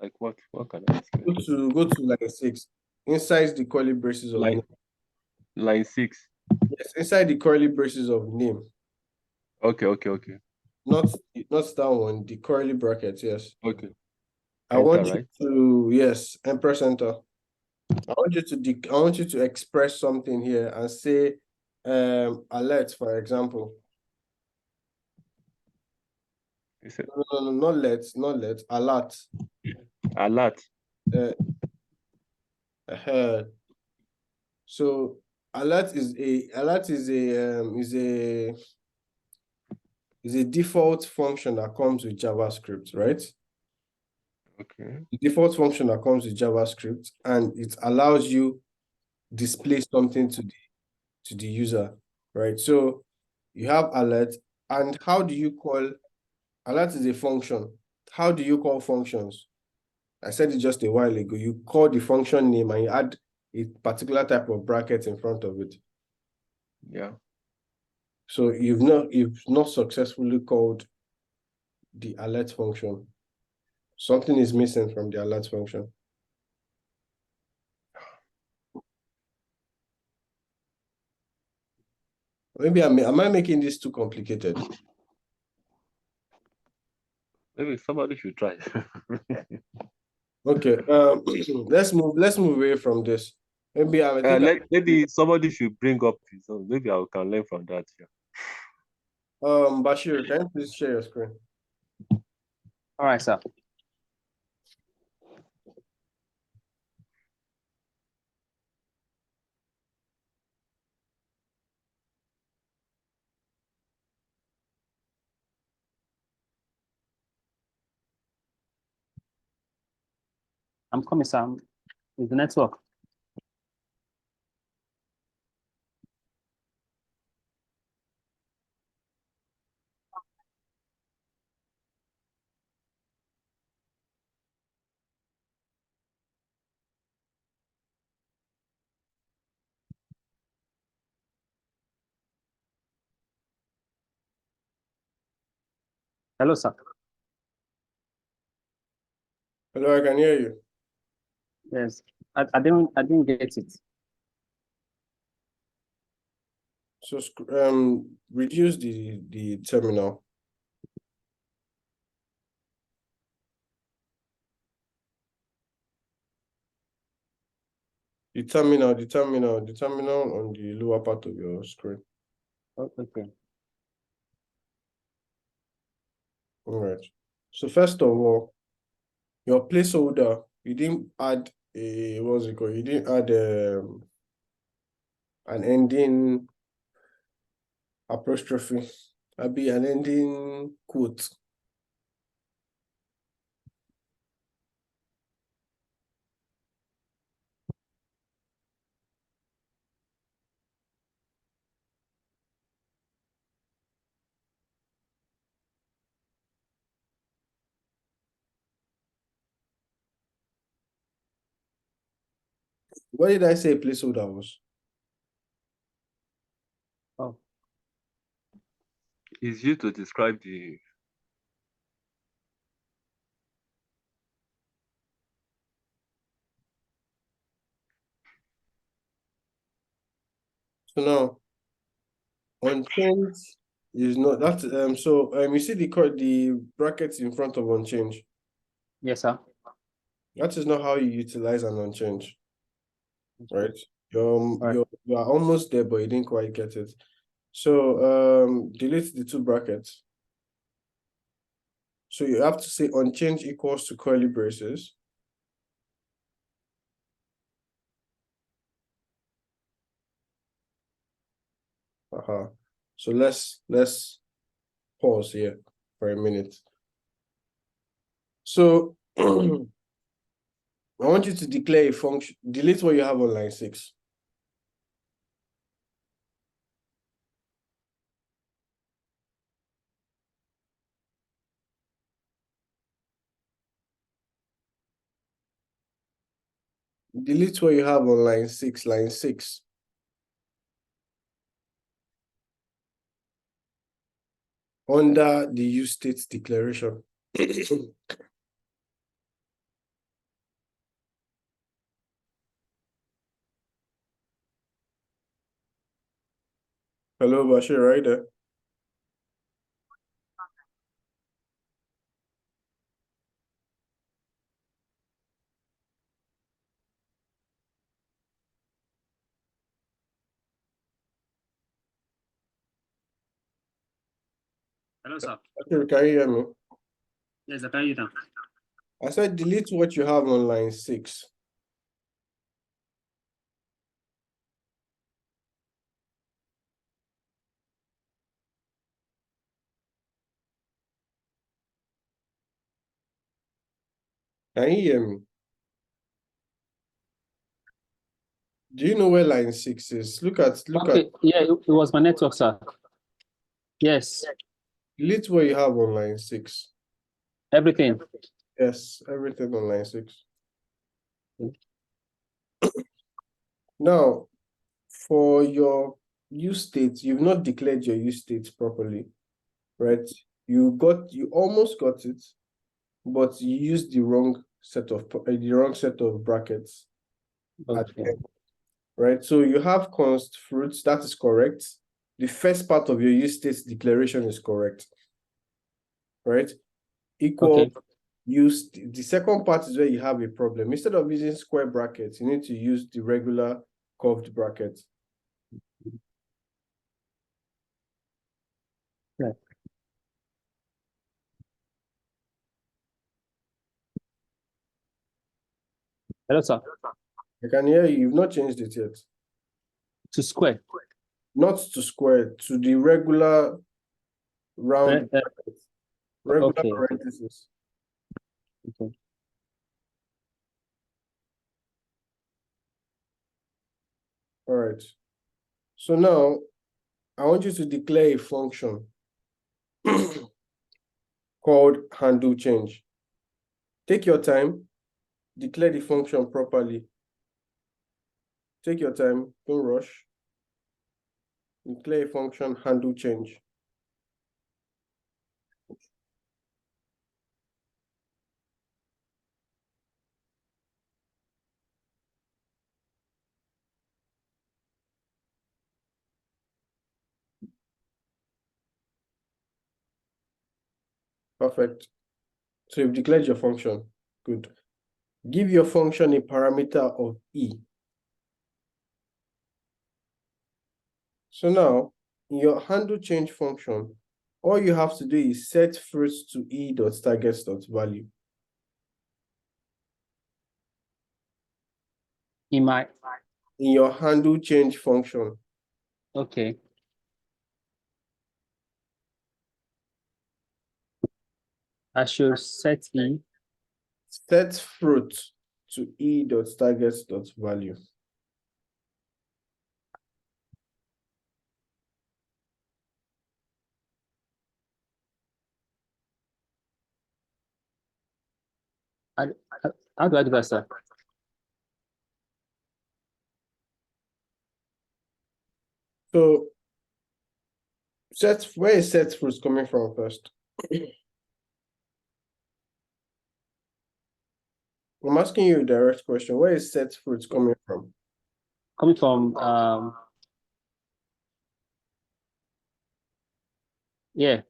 Like what? What can I explain? Go to line 6. Inside the curly braces of name. Line 6. Yes, inside the curly braces of name. Okay. Not that one, the curly brackets, yes. Okay. I want you to, yes, and press enter. I want you to express something here and say alert, for example. No, not let, alert. Alert. So alert is a default function that comes with JavaScript, right? Okay. The default function that comes with JavaScript, and it allows you display something to the user, right? So you have alert, and how do you call alert? Is a function. How do you call functions? I said it just a while ago. You call the function name and you add a particular type of bracket in front of it. Yeah. So you've not successfully called the alert function. Something is missing from the alert function. Maybe am I making this too complicated? Maybe somebody should try. Okay, let's move away from this. Maybe I think Maybe somebody should bring up his own. Maybe I can learn from that. Yeah. Bashir, can you please share your screen? All right, sir. I'm coming, sir. With the network. Hello, sir. Hello, I can hear you. Yes. I didn't get it. So reduce the terminal. The terminal on the lower part of your screen. Oh, okay. All right. So first of all, your placeholder, you didn't add a what's it called? You didn't add an ending apostrophe. I'll be an ending quote. What did I say placeholder was? Oh, It's used to describe the. So now unchanged is not that you see the brackets in front of unchanged. yes, sir. That is not how you utilize an unchanged, right? Right. You are almost there, but you didn't quite get it. So delete the two brackets. So you have to say unchanged equals to curly braces. So let's pause here for a minute. So I want you to declare a function, delete what you have on line 6. Delete what you have on line 6, line 6. Under the use state declaration. Hello, Bashir, right there? Hello, sir. Bashir, can you hear me? Yes, I can hear you now. I said delete what you have on line 6. Can you hear me? Do you know where line 6 is? Look at Okay, yeah, it was my network, sir. Yes, delete what you have on line 6. everything. Yes, everything on line 6. Now, for your use state, you've not declared your use state properly, right? You almost got it, but you used the wrong set of brackets at the Okay. end, right? So you have const fruits, that is correct. The first part of your use state declaration is correct, right? Equal Okay. use, the second part is where you have a problem. Instead of using square brackets, you need to use the regular curved bracket. Yeah. Hello, sir. I can hear you. You've not changed it yet. To square. Not to square, to the regular round bracket. Regular okay. parentheses. Okay. All right. So now I want you to declare a function called handle change. Take your time, declare the function properly. Take your time, don't rush. Declare a function handle change. Perfect. So you've declared your function. Good. Give your function a parameter of e. So now, in your handle change function, all you have to do is set fruits to e.targets.value. In your handle change function. Okay. I should set E. Set fruit to e.targets.value. How do I do that, sir? So where is set fruits coming from first? I'm asking you a direct question. Where is set fruits coming from? Coming from yeah.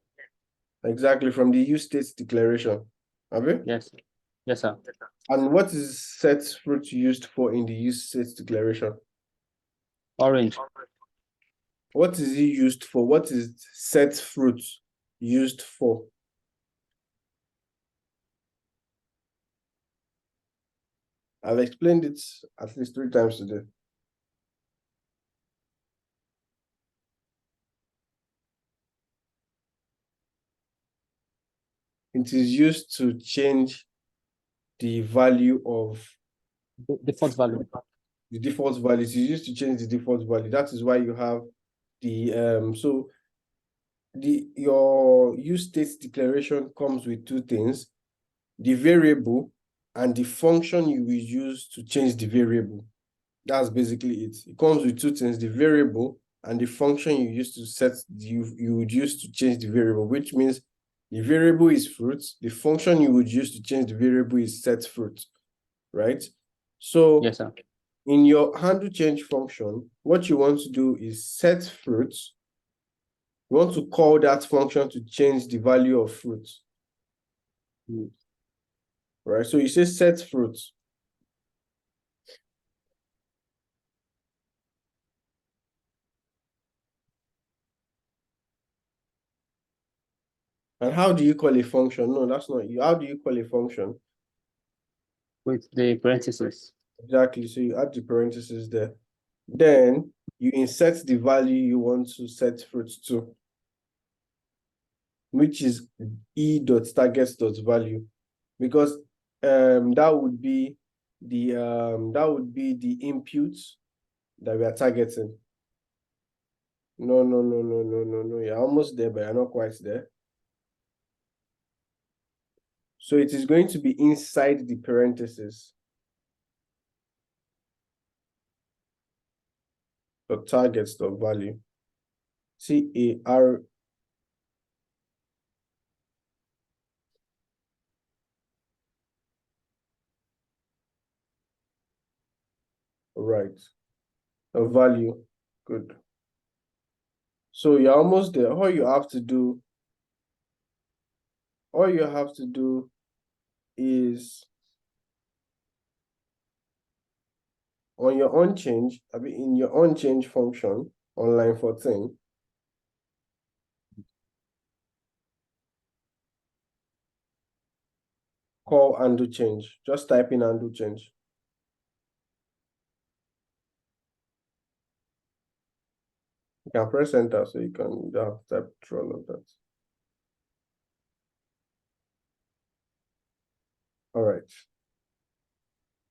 Exactly, from the use states declaration. Have you? Yes. Yes, sir. And what is set fruit used for in the use states declaration? Orange. What is it used for? What is set fruit used for? I've explained it at least 3 times today. It is used to change the value of The default value. the default value. It is used to change the default value. That is why you have the so your use state declaration comes with 2 things: the variable and the function you will use to change the variable. That's basically it. It comes with 2 things: the variable and the function you use to set you would use to change the variable, which means the variable is fruit, the function you would use to change the variable is set fruit, right? So Yes, sir. in your handle change function, what you want to do is set fruit. You want to call that function to change the value of fruit. Right? So you say set fruit. And how do you call a function? No, that's not you. How do you call a function? With the parentheses. Exactly. So you add the parentheses there. Then you insert the value you want to set fruit to, which is e.targets.value, because that would be the input that we are targeting. No. You're almost there, but you're not quite there. So it is going to be inside the parentheses. The target of value. CAR. Right. A value. Good. So you're almost there. All you have to do is on your unchange, in your unchange function on line 14, call undo change. Just type in undo change. You can press enter so you don't have to type through all of that. All right.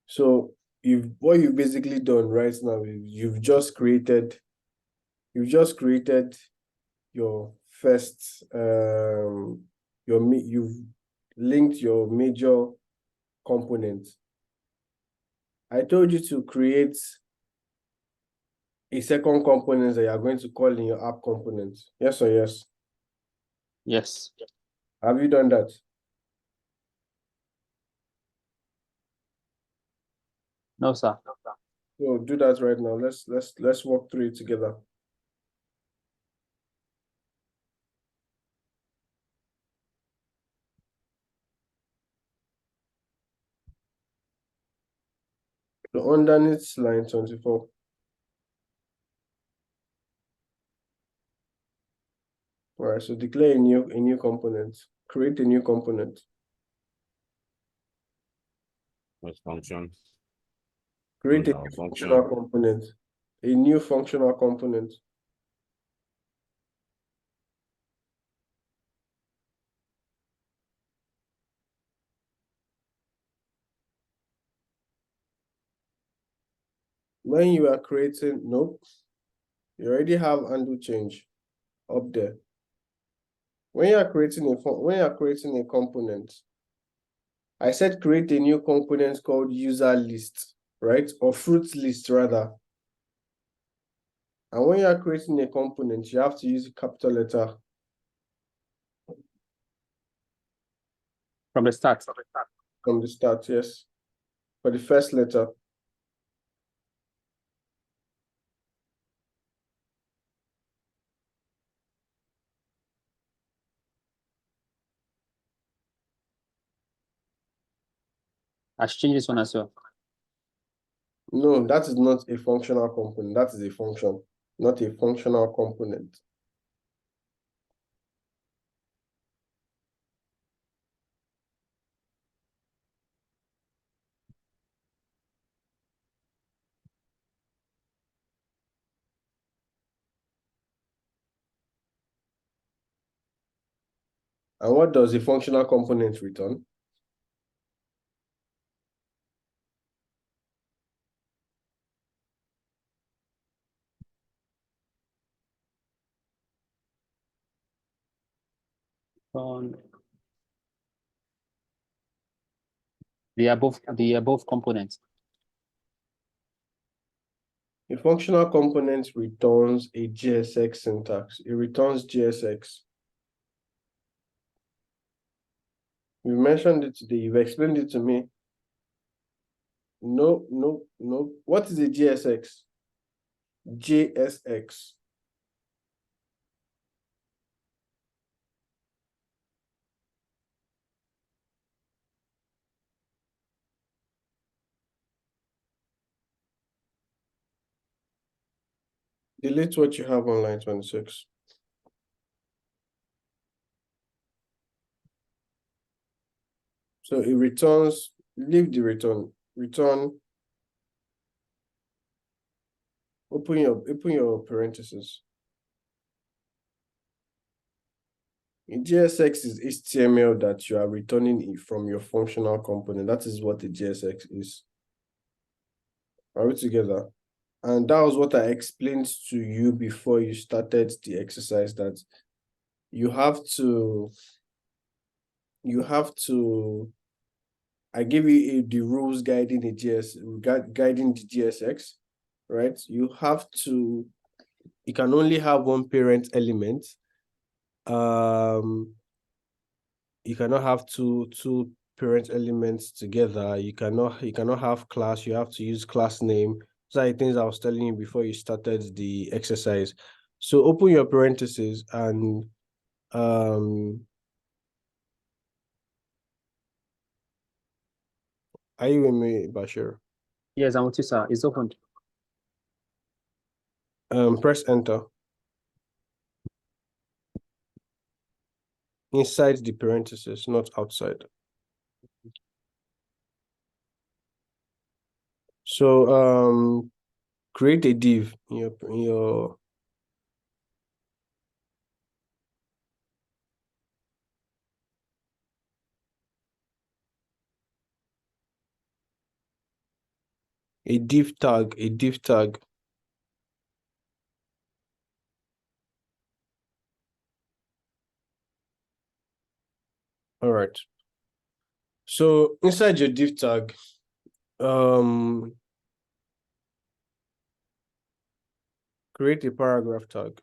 So what you've basically done right now is you've just created your first you've linked your major component. I told you to create a second component that you are going to call in your app component. Yes or yes? Yes. Have you done that? No, sir. So do that right now. Let's walk through it together. So underneath line 24. All right, so declare a new component. Create a new component. What function? Create a No, new function. functional component. A new functional component. When you are creating, nope, you already have undo change up there. When you are creating a component, I said create a new component called user list, right? Or fruit list rather. And when you are creating a component, you have to use a capital letter. From the start. From the start, yes. For the first letter. I should change this one as well. No, that is not a functional component. That is a function, not a functional component. And what does a functional component return? On the above components. A functional component returns a JSX syntax. It returns JSX. You mentioned it today. You've explained it to me. No. What is a JSX? JSX. Delete what you have on line 26. So it returns, leave the return. Return. Open your parentheses. In JSX is HTML that you are returning from your functional component. That is what the JSX is. Are we together? And that was what I explained to you before you started the exercise, that you have to you have to, I give you the rules guiding the guiding the GSX, right? You have to, you can only have one parent element. You cannot have two parent elements together. You cannot have class. You have to use class name. Those are the things I was telling you before you started the exercise. So open your parentheses and are you with me, Bashir? Yes, I'm with you, sir. It's opened. Press enter. Inside the parentheses, not outside. So create a div in your a div tag. All right. So inside your div tag, create a paragraph tag.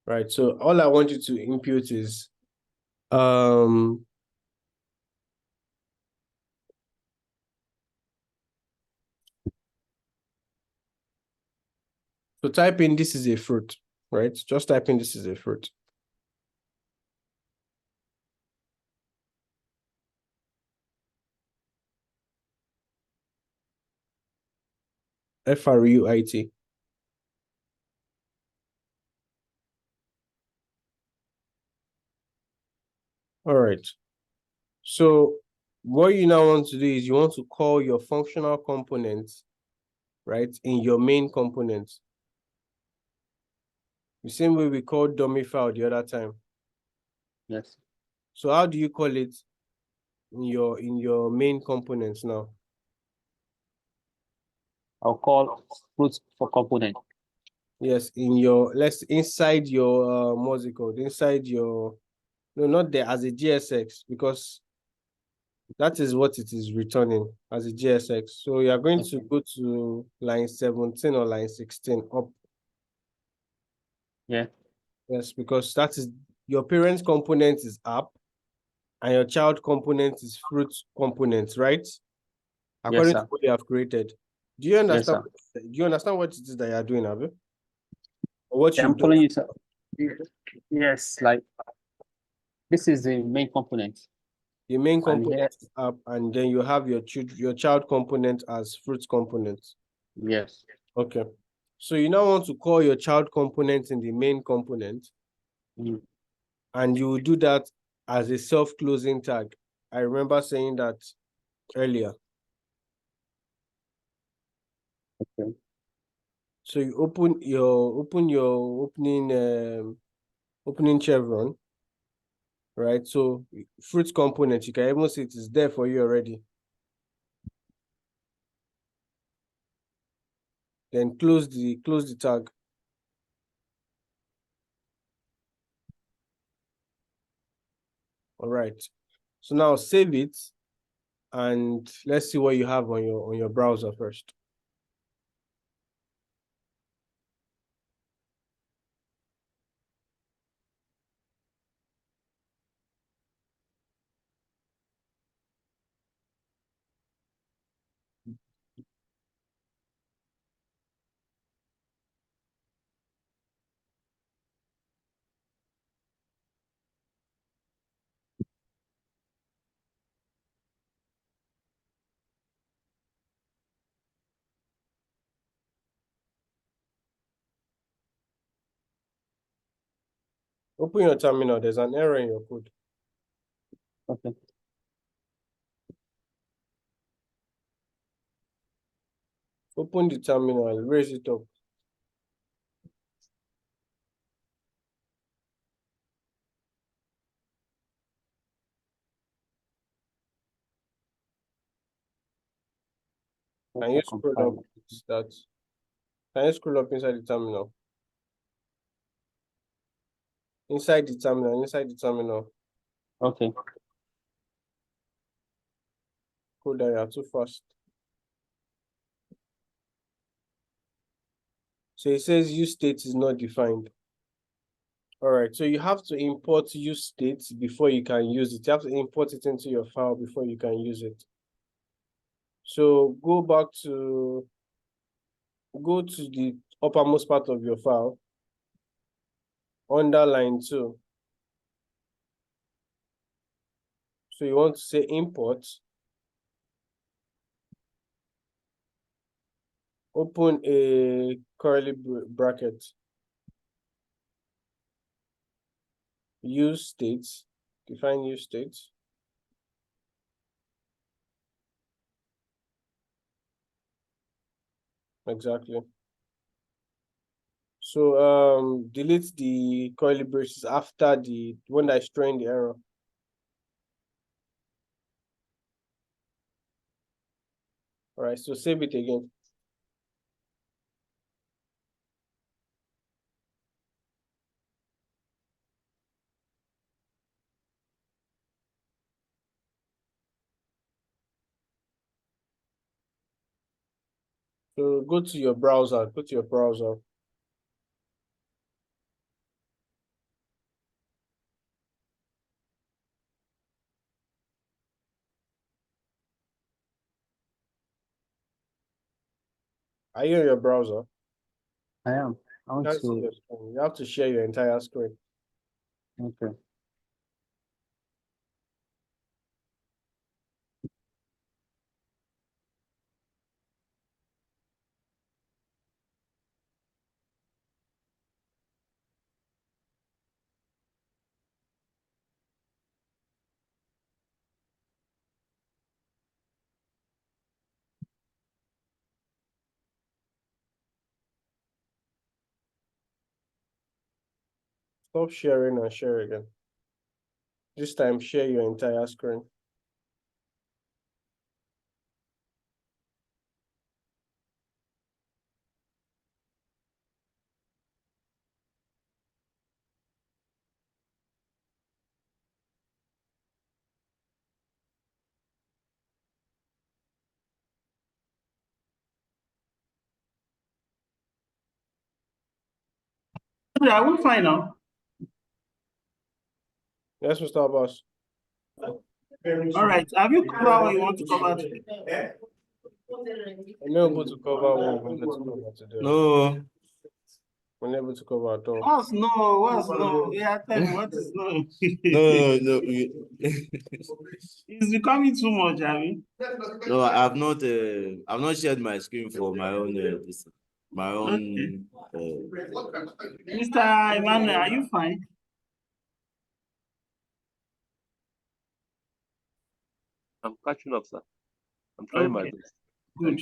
Right. So all I want you to input is so type in this is a fruit, right? Just type in this is a fruit. Fruit. All right. So what you now want to do is you want to call your functional components, right, in your main component. The same way we called dummy file the other time. Yes. So how do you call it in your main components now? I'll call fruit for component. Yes, in your inside your what's it called? Inside your, no, not there, as a GSX, because that is what it is returning as a GSX. So you are going to go to line 17 or line 16 up. Yeah. Yes, because that is your parent's component is app and your child component is fruit component, right? According Yes, to sir. what you have created. Do you understand? Yes, Do you understand what it is that you are doing, Abi? Or what Yeah, you've I'm done? following you, sir. Yes, like this is the main component. The main And component here, is app, and then you have your child component as fruit component. yes. Okay. So you now want to call your child component in the main component, Mm. and you will do that as a self-closing tag. I remember saying that earlier. Okay. So you open your opening chevron, right? So fruit component, you can even see it is there for you already. Then close the tag. All right. So now save it, and let's see what you have on your browser first. Open your terminal. There's an error in your code. Okay. Open the terminal, raise it up. Can you scroll up that? Can you scroll up inside the terminal? Inside the terminal. Okay. Cool, that you are too fast. So it says use state is not defined. All right, so you have to import use state before you can use it. You have to import it into your file before you can use it. So go to the uppermost part of your file, under line 2. So you want to say import, open a curly bracket, use state, define use state. Exactly. So delete the curly braces after the one that is throwing the error. All right, so save it again. So go to your browser, Are you on your browser? I am. I want Can't see to. your screen. You have to share your entire screen. Okay. Stop sharing and share again. This time, share your entire screen. Yeah, we're fine now. Yes, Mr. Abbas. All right. Have you covered what you want to cover today? I'm not able to cover what we wanted to cover today. No. We're not able to cover at all. What's no? What's no? Yeah, tell me what is no? No. It's becoming too much, I mean. No, I've not shared my screen for my own Okay. Mr. Emmanuel, are you fine? I'm catching up, sir. I'm trying my Okay. best. Good.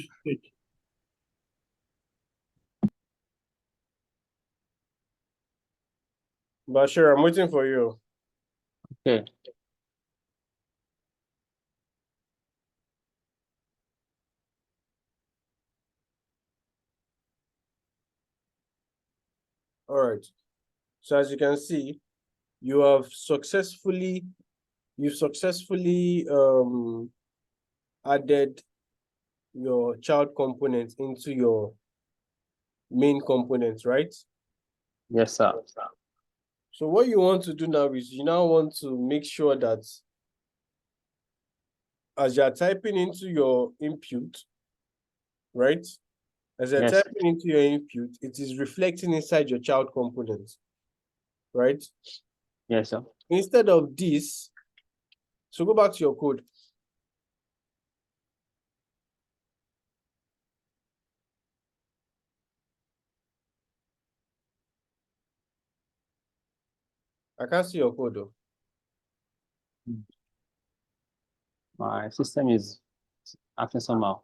Bashir, I'm waiting for you. Okay. All right. So as you can see, you've successfully added your child component into your main component, right? Yes, sir. So what you want to do now is you now want to make sure that as you're typing into your input, right? As you're Yes. typing into your input, it is reflecting inside your child component, right? Yes, sir. Instead of this, so go back to your code. I can't see your code though. My system is acting somehow.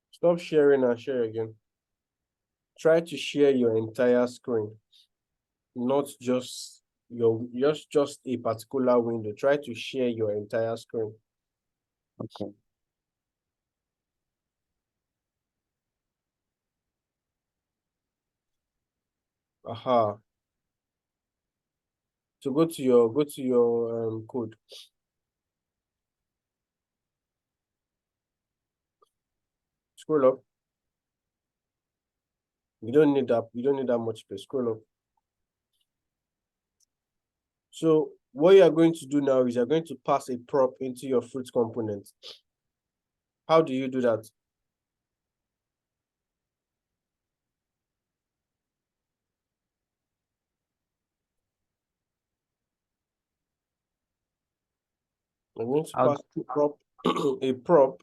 Stop sharing and share again. Try to share your entire screen, not just just a particular window. Try to share your entire screen. Okay. Aha. So go to your code. Scroll up. You don't need that much space. Scroll up. So what you are going to do now is you're going to pass a prop into your fruit component. How do you do that? I'm going to I'll pass a prop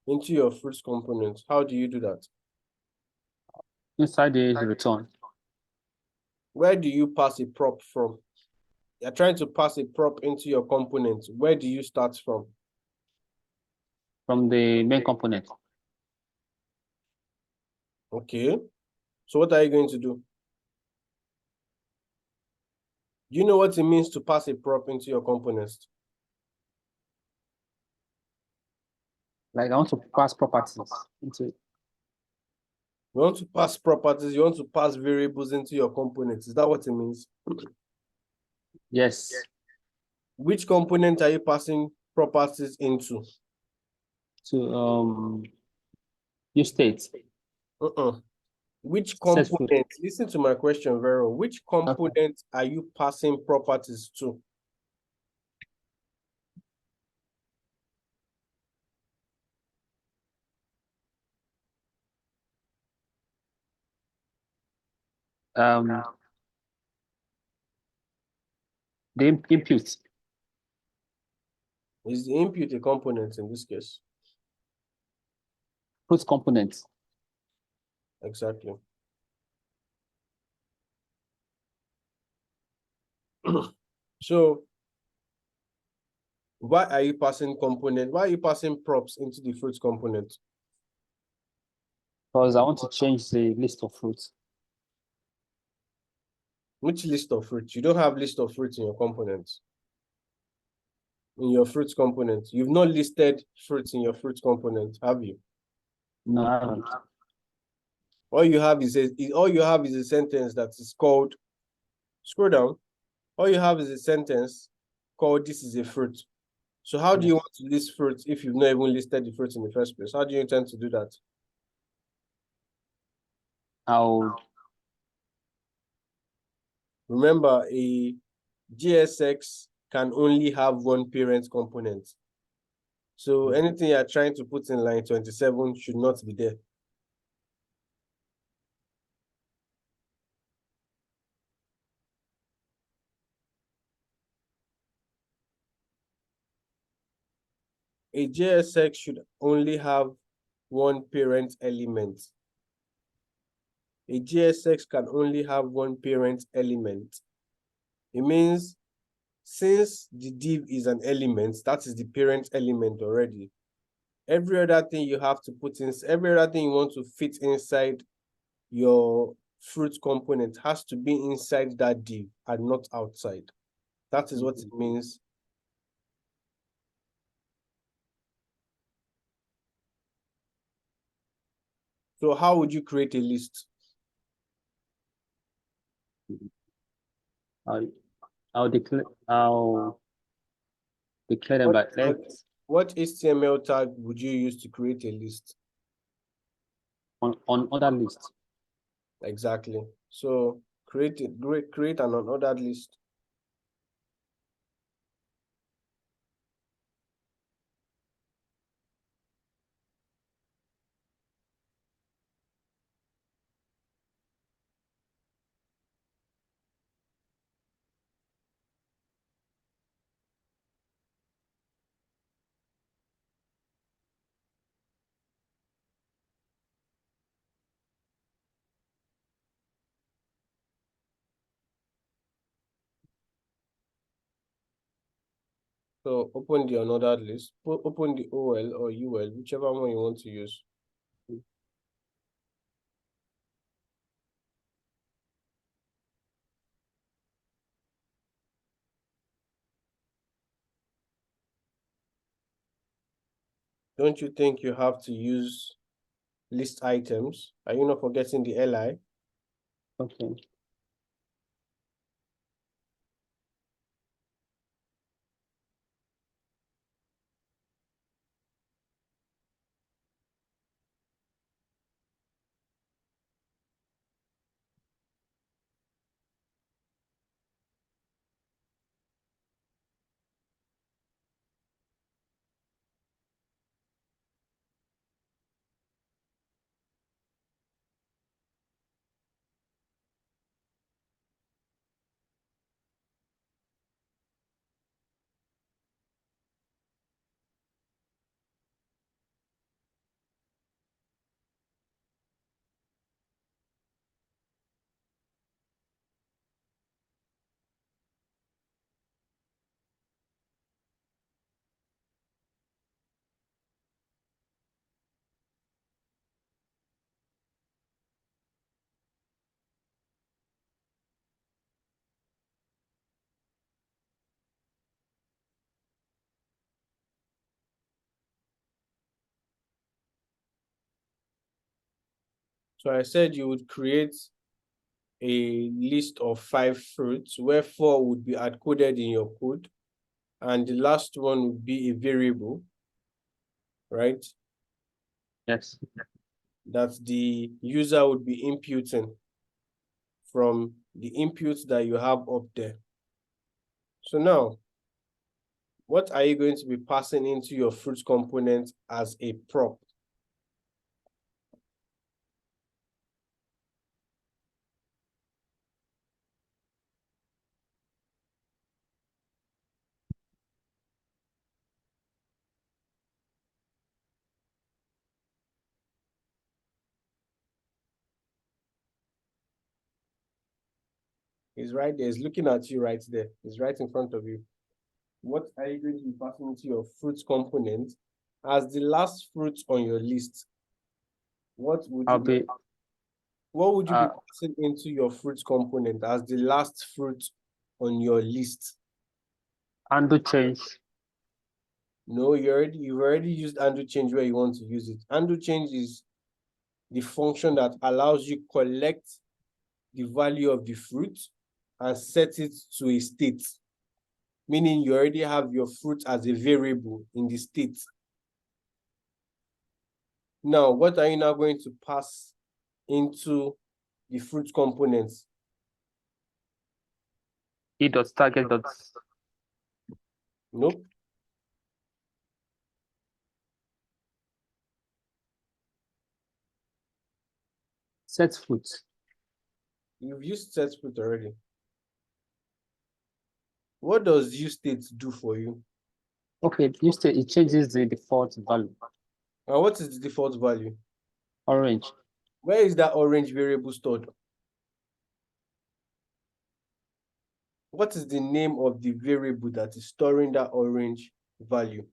into your fruits component. How do you do that? inside the return. Where do you pass a prop from? You're trying to pass a prop into your component. Where do you start from? From the main component. Okay. So what are you going to do? Do you know what it means to pass a prop into your components? Like I want to pass properties into it. You want to pass properties, you want to pass variables into your components. Is that what it means? Yes. Which component are you passing properties into? To use state. Which Set food. component? Listen to my question very well. Which component are you passing properties to? The input. Is the input a component in this case? Fruit component. Exactly. So why are you passing props into the fruit component? Because I want to change the list of fruits. Which list of fruits? You don't have list of fruits in your components. In your fruits component. You've not listed fruits in your fruit component, have you? No, I haven't. All you have is a sentence that is called, scroll down. All you have is a sentence called "this is a fruit." So how do you want to list fruits if you've not even listed the fruits in the first place? How do you intend to do that? Remember, a JSX can only have one parent component. So anything you're trying to put in line 27 should not be there. A JSX should only have one parent element. A JSX can only have one parent element. It means since the div is an element, that is the parent element already. Every other thing you have to put in, every other thing you want to fit inside your fruit component has to be inside that div and not outside. That is what it means. So how would you create a list? I'll declare them by X. What HTML tag would you use to create a list? On other list. Exactly. So create an unordered list. So open the unordered list, open the OL or UL, whichever one you want to use. don't you think you have to use list items? Are you not forgetting the LI? Okay. So I said you would create a list of 5 fruits where 4 would be hard-coded in your code, and the last one would be a variable, right? Yes. That the user would be imputing from the inputs that you have up there. So now, what are you going to be passing into your fruits component as a prop? He's right there. He's looking at you right there. He's right in front of you. What are you going to be passing into your fruits component as the last fruit on your list? What would I'll you be what would you be uh, passing into your fruits component as the last fruit on your list? undo change. No, you've already used undo change where you want to use it. Undo change is the function that allows you collect the value of the fruit and set it to a state, meaning you already have your fruit as a variable in the state. Now, what are you now going to pass into the fruit components? E dot target dot Nope. set fruit. You've used set fruit already. What does useState do for you? Okay, it changes the default value. And what is the default value? Orange. Where is that orange variable stored? What is the name of the variable that is storing that orange value?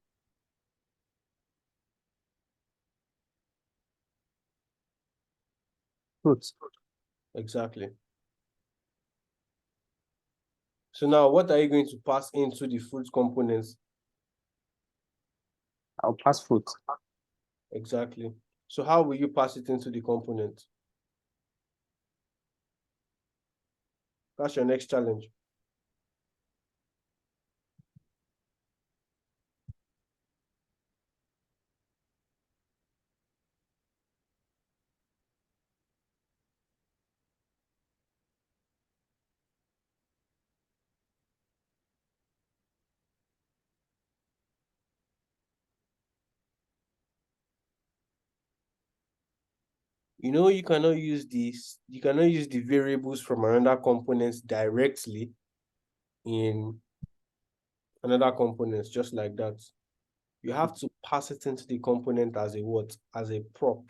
Fruit. Exactly. So now what are you going to pass into the fruit components? I'll pass fruit. Exactly. So how will you pass it into the component? That's your next challenge. You know, you cannot use the variables from another component directly in another component, just like that. You have to pass it into the component as a what? As a prop,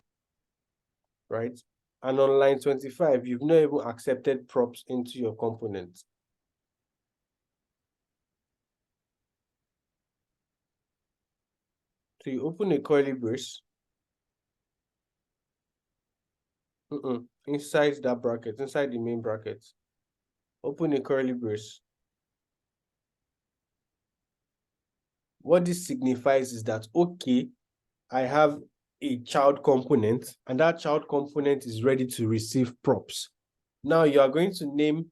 right? And on line 25, you've not even accepted props into your component. So you open a curly brace. Inside that bracket, inside the main bracket, open a curly brace. What this signifies is that, okay, I have a child component, and that child component is ready to receive props. Now you are going to name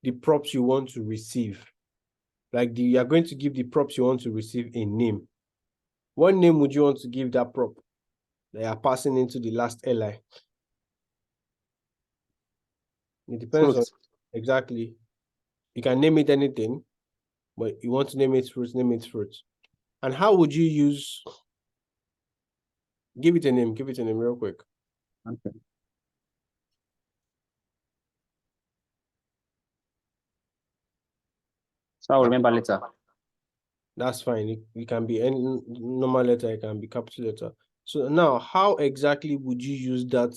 the props you want to receive. Like you are going to give the props you want to receive a name. What name would you want to give that prop that are passing into the last li? It depends on exactly. You can name it anything, but you want to name it fruit, name it fruit. And how would you use? Give it a name real quick. Okay. So I'll remember later. That's fine. It can be any normal letter, it can be capital letter. So now, how exactly would you use that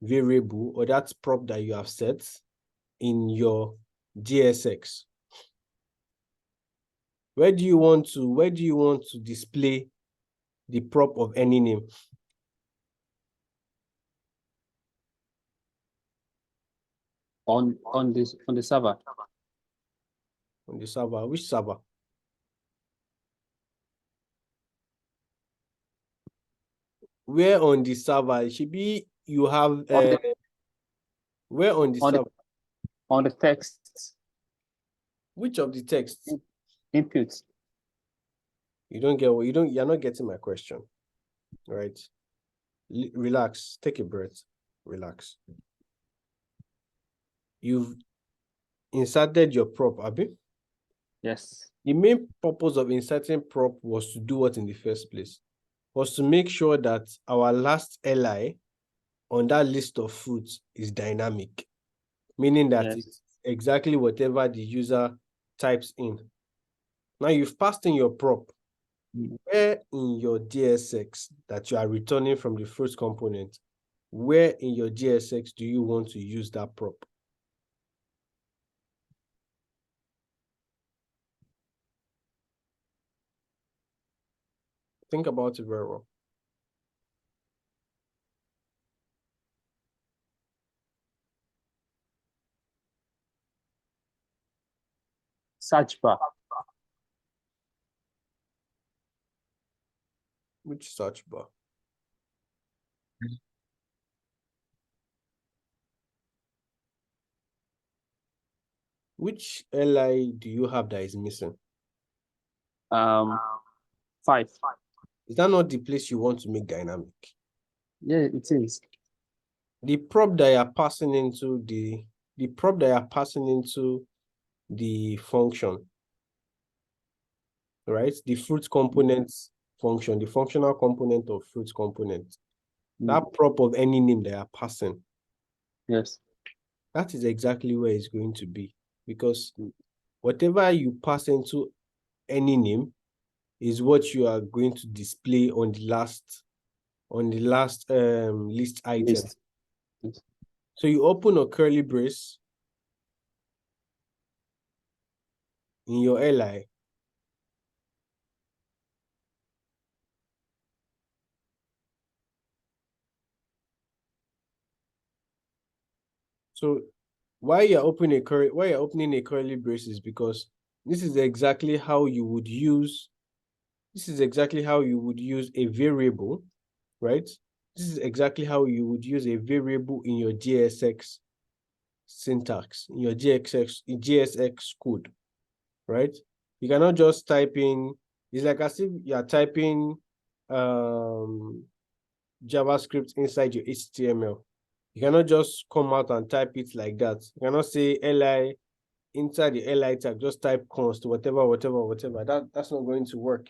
variable or that prop that you have set in your JSX? Where do you want to display the prop of any name? On the server. On the server. Which server? Where on the server? It should be you have where on the server? On the text. Which of the texts? Inputs. You're not getting my question. Right? Relax, take a breath, relax. You've inserted your prop, Abi? Yes. The main purpose of inserting prop was to do what in the first place? Was to make sure that our last li on that list of fruits is dynamic, meaning that Yes. it's exactly whatever the user types in. Now you've passed in your prop. Where in your JSX that you are returning from the fruit component, where in your JSX do you want to use that prop? Think about it very well. Search bar. Which search bar? Which li do you have that is missing? 5. Is that not the place you want to make dynamic? Yeah, it is. The prop that you're passing into the function, right? The fruit components function, the functional component of fruit component. That prop of any name that you're passing. Yes. That is exactly where it's going to be, because whatever you pass into any name is what you are going to display on the last list item. List. So you open a curly brace in your li. So why you're opening a curly brace is because this is exactly how you would use a variable, right? This is exactly how you would use a variable in your JSX syntax, in your JSX code, right? You cannot just type in, it's like as if you're typing JavaScript inside your HTML. You cannot just come out and type it like that. You cannot say li inside the li tag, just type const, whatever. That's not going to work,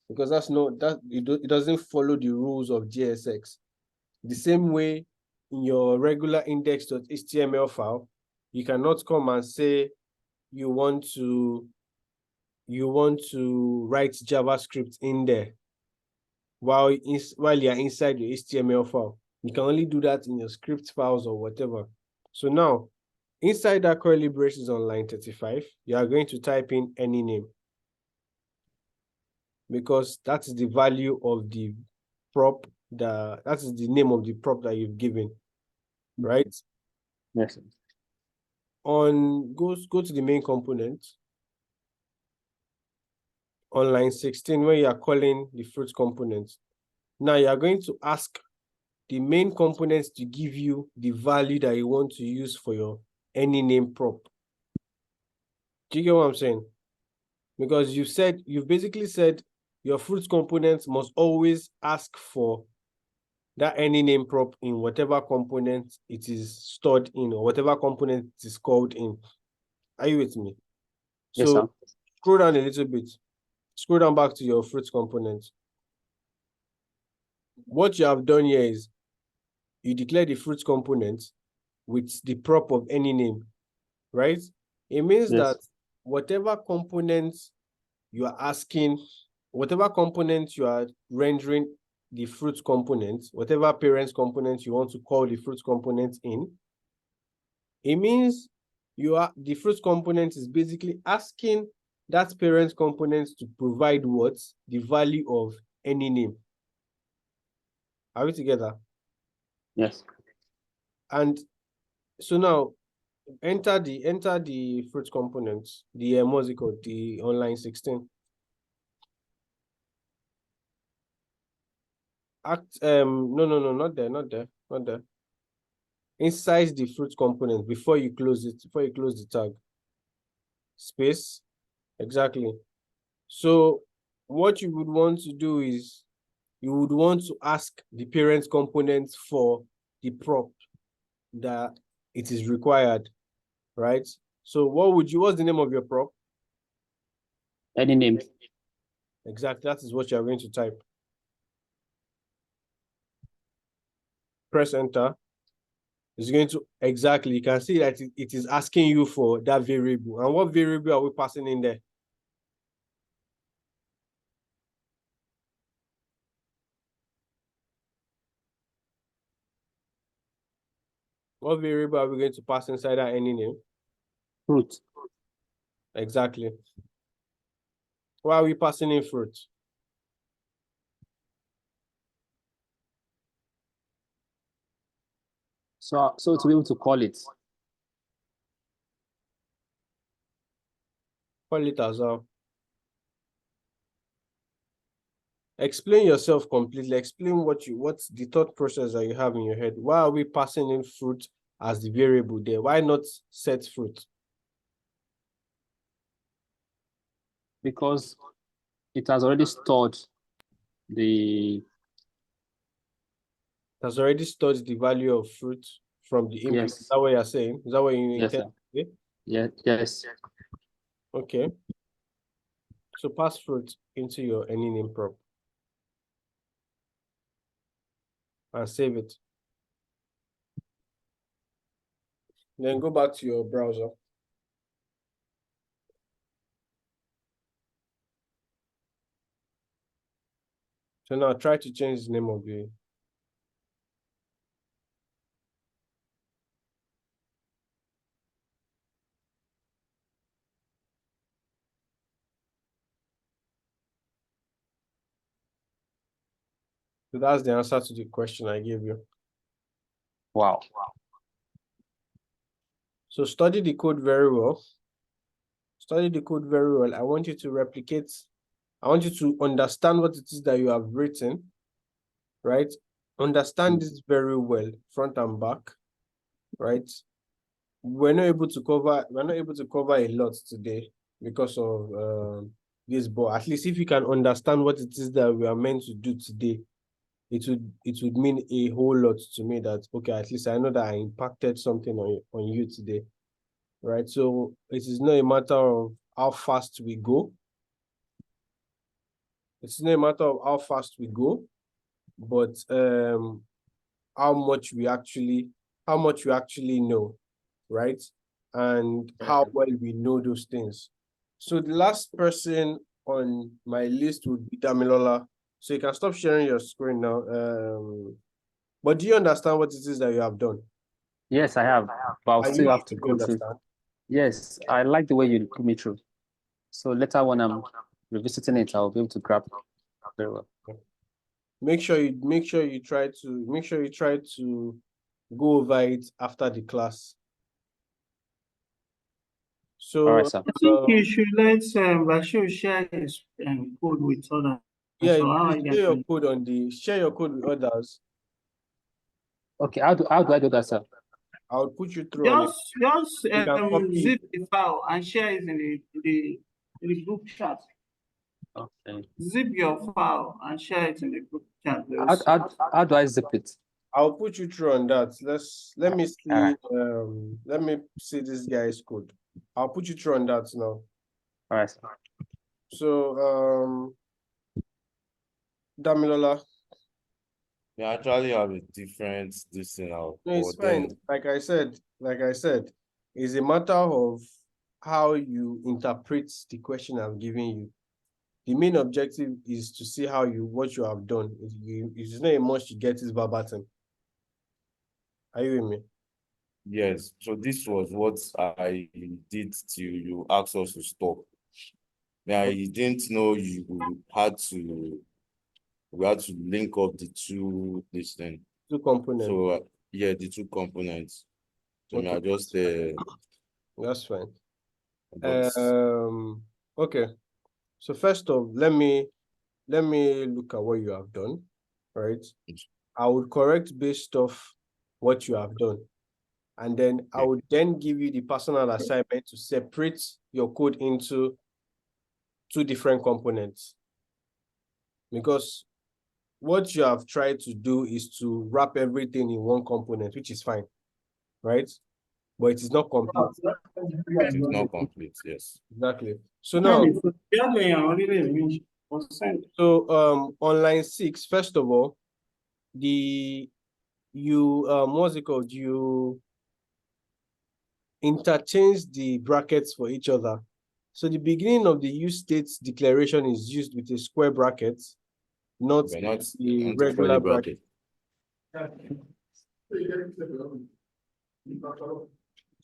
because it doesn't follow the rules of JSX. The same way in your regular index.html file, you cannot come and say you want to write JavaScript in there while you're inside your HTML file. You can only do that in your script files or whatever. So now, inside that curly braces on line 35, you are going to type in any name, because that's the value of the prop, that is the name of the prop that you've given, right? Yes. Go to the main component. On line 16, when you are calling the fruit component, Now you are going to ask the main components to give you the value that you want to use for your any name prop. Do you get what I'm saying? Because you've basically said your fruit components must always ask for that any name prop in whatever component it is stored in or whatever component it is called in. Are you with me? Yes, So sir. scroll down a little bit. Scroll down back to your fruit component. What you have done here is you declare the fruit component with the prop of any name, right? It means Yes. that whatever component you are asking, whatever component you are rendering the fruit component, whatever parent component you want to call the fruit component in, it means the fruit component is basically asking that parent component to provide what? The value of any name. Are we together? Yes. And so now enter the fruit component, the what's it called? The online 16. No, not there. Inside the fruit component before you close the tag. Space. Exactly. So what you would want to do is you would want to ask the parent component for the prop that it is required, right? So what's the name of your prop? Any name. Exactly, that is what you are going to type. Press enter. It's going to, exactly, you can see that it is asking you for that variable. And what variable are we passing in there? What variable are we going to pass inside that any name? Fruit. Exactly. Why are we passing in fruit? So to be able to call it. Call it as well. Explain yourself completely. Explain what's the thought process that you have in your head. Why are we passing in fruit as the variable there? Why not set fruit? Because it has already stored the It has already stored the value of fruit from the input. Yes. Is that what you're saying? Is that what you Yes, intend to say? yes. Okay. So pass fruit into your any name prop and save it. Then go back to your browser. So now try to change the name of the. So that's the answer to the question I gave you. Wow. So study the code very well. Study the code very well. I want you to replicate. I want you to understand what it is that you have written, right? Understand this very well, front and back, right? We're not able to cover a lot today because of this, but at least if you can understand what it is that we are meant to do today, it would mean a whole lot to me that, okay, at least I know that I impacted something on you today, right? So it is not a matter of how fast we go. It's not a matter of how fast we go, but how much we actually know, right? And how well we know those things. So the last person on my list would be Damilola. So you can stop sharing your screen now. But do you understand what it is that you have done? Yes, I have. But I'll Are still you have to sure go you through. understand? Yes, I like the way you put me through. So later when I'm revisiting it, I'll be able to grab it very well. Make sure you try to go over it after the class. So All right, sir. I think you should let Bashir share his code with others. Yeah, So how you I share your get code share your code with others. Okay, how do I do that, sir? I'll put you through on it. just You can copy. zip the file and share it in the group chat. Okay. Zip your file and share it in the group chat. How do I zip it? I'll put you through on that. Let me see. Alright. Let me see this guy's code. I'll put you through on that now. All right, sir. So Damilola. We actually have a different this thing now. No, it's but then- fine. Like I said, it's a matter of how you interpret the question I'm giving you. The main objective is to see what you have done. It's not a must to get this verbatim. Are you with me? Yes, so this was what I did till you asked us to stop. I didn't know we had to link up the two this thing. Two components. So yeah, the two components. So Okay. I just That's fine. but- Okay. So first off, let me look at what you have done, right? I would correct based off what you have done. And then I would then give you the personal assignment to separate your code into two different components. Because what you have tried to do is to wrap everything in one component, which is fine, right? But it is not complete. it is not complete, yes. Exactly. So now, on line 6, first of all, what's it called? You interchange the brackets for each other. So the beginning of the use states declaration is used with a square bracket, not the regular bracket.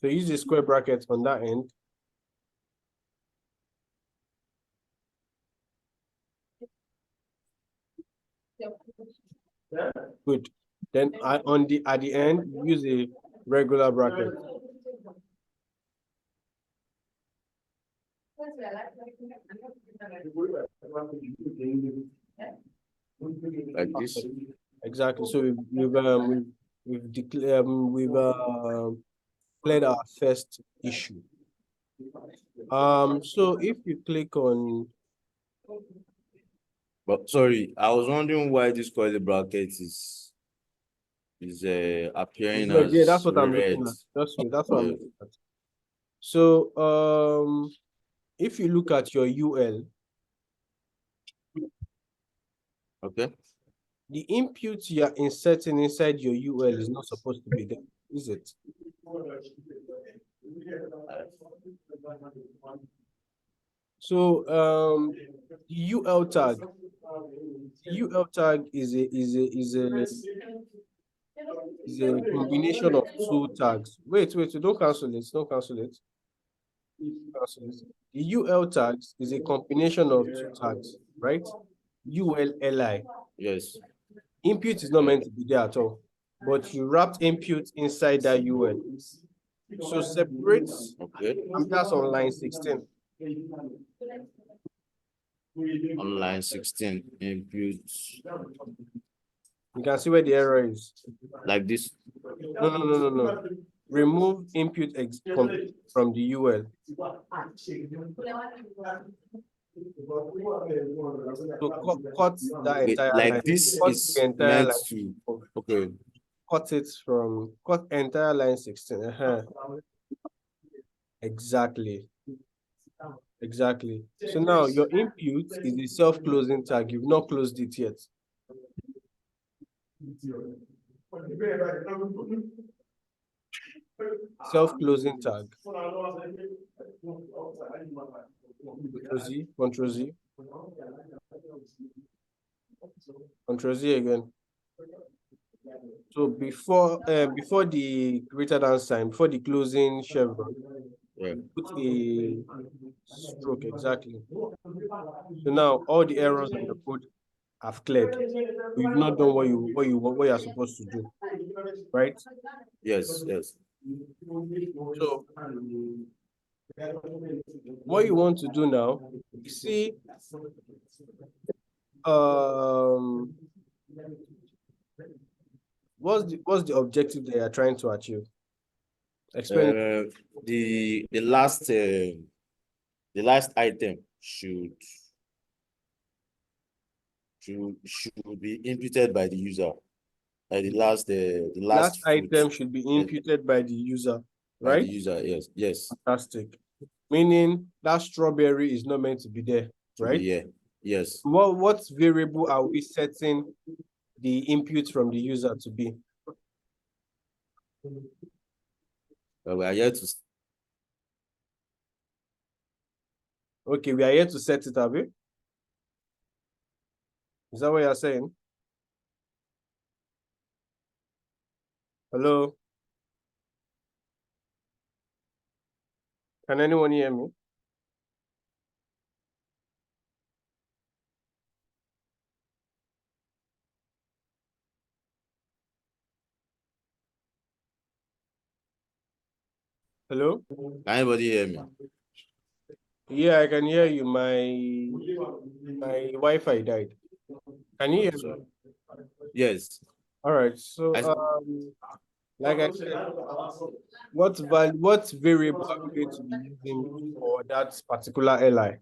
So use the square bracket on that end. Good. Then at the end, use a regular bracket. Like this. Exactly. So we've cleared our first issue. So if you click on, But sorry, I was wondering why this curly bracket is appearing as yeah, that's what I'm red. looking at. That's what I'm looking at. So if you look at your UL, Okay. the input you are inserting inside your UL is not supposed to be there, is it? So the UL tag is a combination of two tags. Wait, don't cancel it. Don't cancel it. The UL tags is a combination of two tags, right? ULLI. Yes. Input is not meant to be there at all, but you wrapped input inside that UL. So separate, Okay. and that's on line 16. On line 16, input You can see where the error is. like this. No. Remove input from the UL. So cut that entire Like line. this Cut is the entire meant line. to, okay. Cut entire line 16. Exactly. So now your input is a self-closing tag. You've not closed it yet. Self-closing tag. Control Z. Control Z again. So before the greater than sign, before the closing chevron, Yeah. put a stroke, exactly. So now all the errors in the code have cleared. You've not done what you are supposed to do, right? Yes. So what you want to do now, you see, what's the objective they are trying to achieve? Explain. The last item should be imputed by the user. The last fruit item should be imputed by the user, by right? the user. Yes. Fantastic. Meaning that strawberry is not meant to be there, right? Yeah. Yes. What variable are we setting the input from the user to be? We are here to. Okay, we are here to set it, Abi. Is that what you're saying? Hello? Can anyone hear me? Hello? Can anybody hear me? Yeah, I can hear you. My Wi-Fi died. Can you hear me? Yes. All right. So like I said, what variable are we going to be using for that particular li?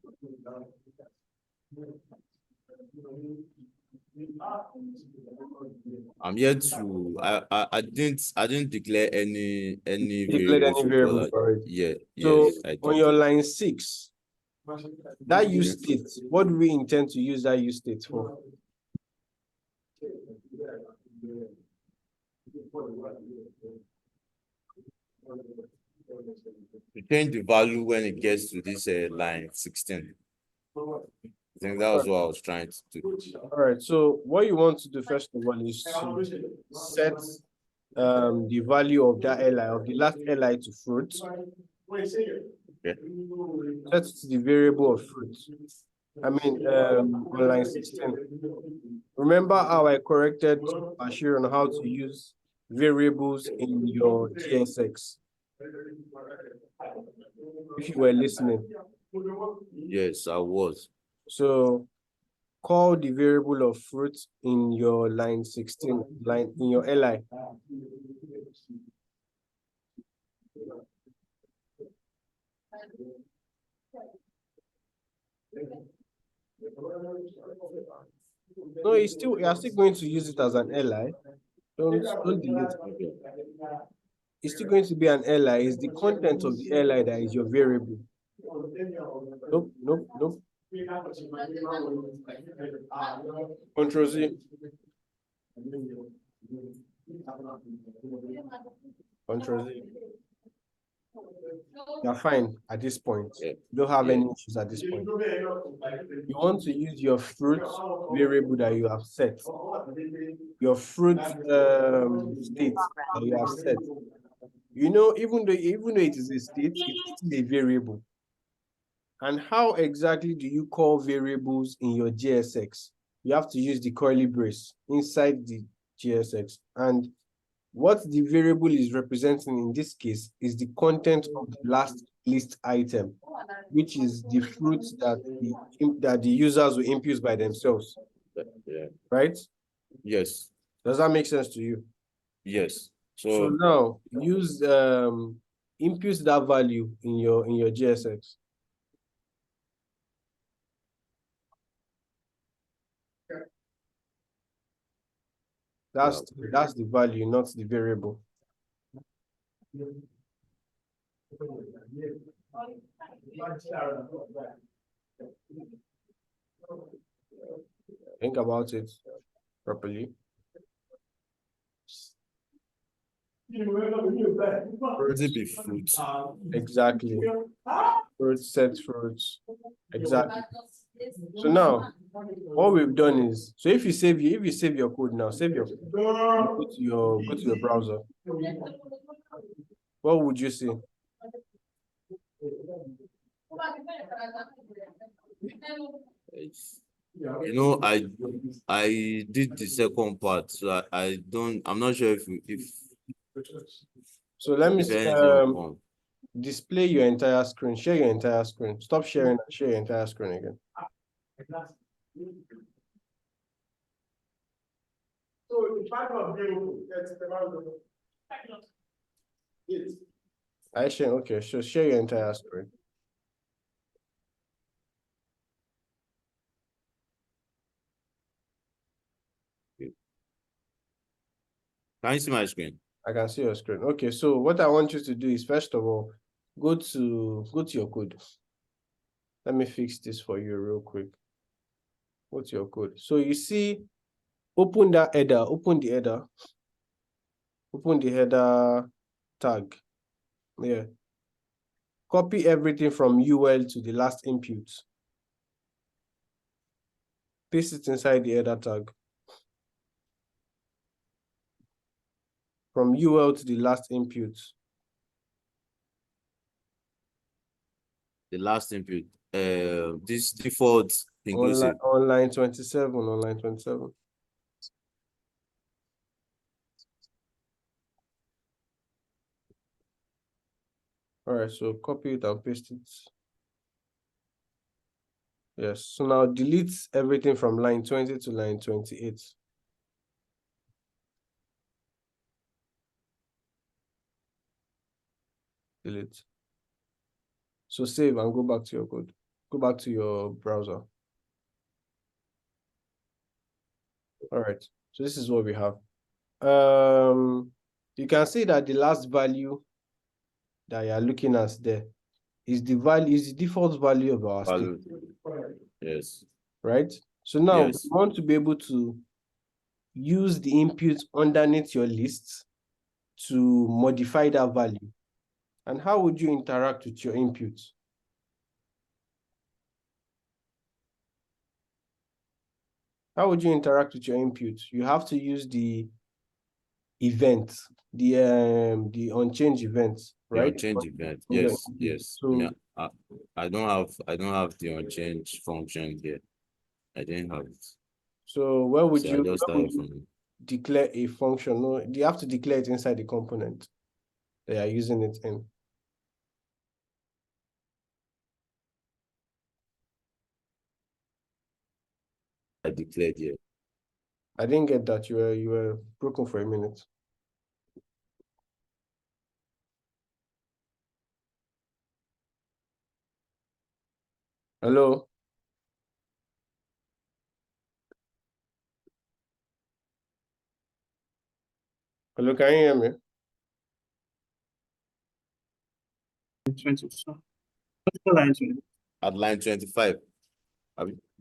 I'm here to. I didn't declare any Declared any variable for it. Yeah. So Yes. I on did. your line 6, that use state, what do we intend to use that use state for? To change the value when it gets to this line 16. I think that was what I was trying to do. All right. So what you want to do first of all is to set the value of that li, of the last li to fruit. Okay. Set it to the variable of fruit. I mean, on line 16. Remember how I corrected Bashir on how to use variables in your GSX? If you were listening. Yes, I was. So call the variable of fruit in your line 16, in your li. No, you are still going to use it as an li. Don't delete it. It's still going to be an li. It's the content of the li that is your variable. Nope. Control Z. Control Z. You're fine at this point. You don't have any issues at this point. You want to use your fruit variable that you have set. Your fruit state that you have set. You know, even though it is a state, it's still a variable. And how exactly do you call variables in your GSX? You have to use the curly brace inside the GSX. And what the variable is representing in this case is the content of the last list item, which is the fruit that the users will impute by themselves. Yeah. Right? Yes. Does that make sense to you? Yes. So now use impute that value in your GSX. That's the value, not the variable. Think about it properly. Would it be fruit? Exactly. Fruit, set fruits. Exactly. So now, what we've done is, so if you save your code now, save your code, go to your browser. What would you see? You know, I did the second part, so I'm not sure if so let me display your entire screen, share your entire screen. Stop sharing and share your entire screen again. I share, okay, so share your entire screen. Can you see my screen? I can see your screen. Okay, so what I want you to do is, first of all, go to your code. Let me fix this for you real quick. Go to your code. So you see, open that header, open the header tag. Yeah. Copy everything from UL to the last input. Paste it inside the header tag. From UL to the last input. The last input. This default inclusive. On line 27, on line 27. All right, so copy it and paste it. Yes, so now delete everything from line 20 to line 28. Delete. So save and go back to your code. Go back to your browser. All right, so this is what we have. You can see that the last value that you are looking at there is the value, is the default value of our state. Yes. Right? So now Yes. we want to be able to use the input underneath your list to modify that value. And how would you interact with your input? How would you interact with your input? You have to use the event, the onChange event, right? The onChange event. On your Yes, input. yes. So Yeah, I don't have the onChange function here. I didn't have it. so where would So I you, just started from declare a function? No, you have to declare it inside the component they are using it in. I declared here. I didn't get that. You were broken for a minute. Hello? Hello, can you hear me? 22. After line 20. At line 25.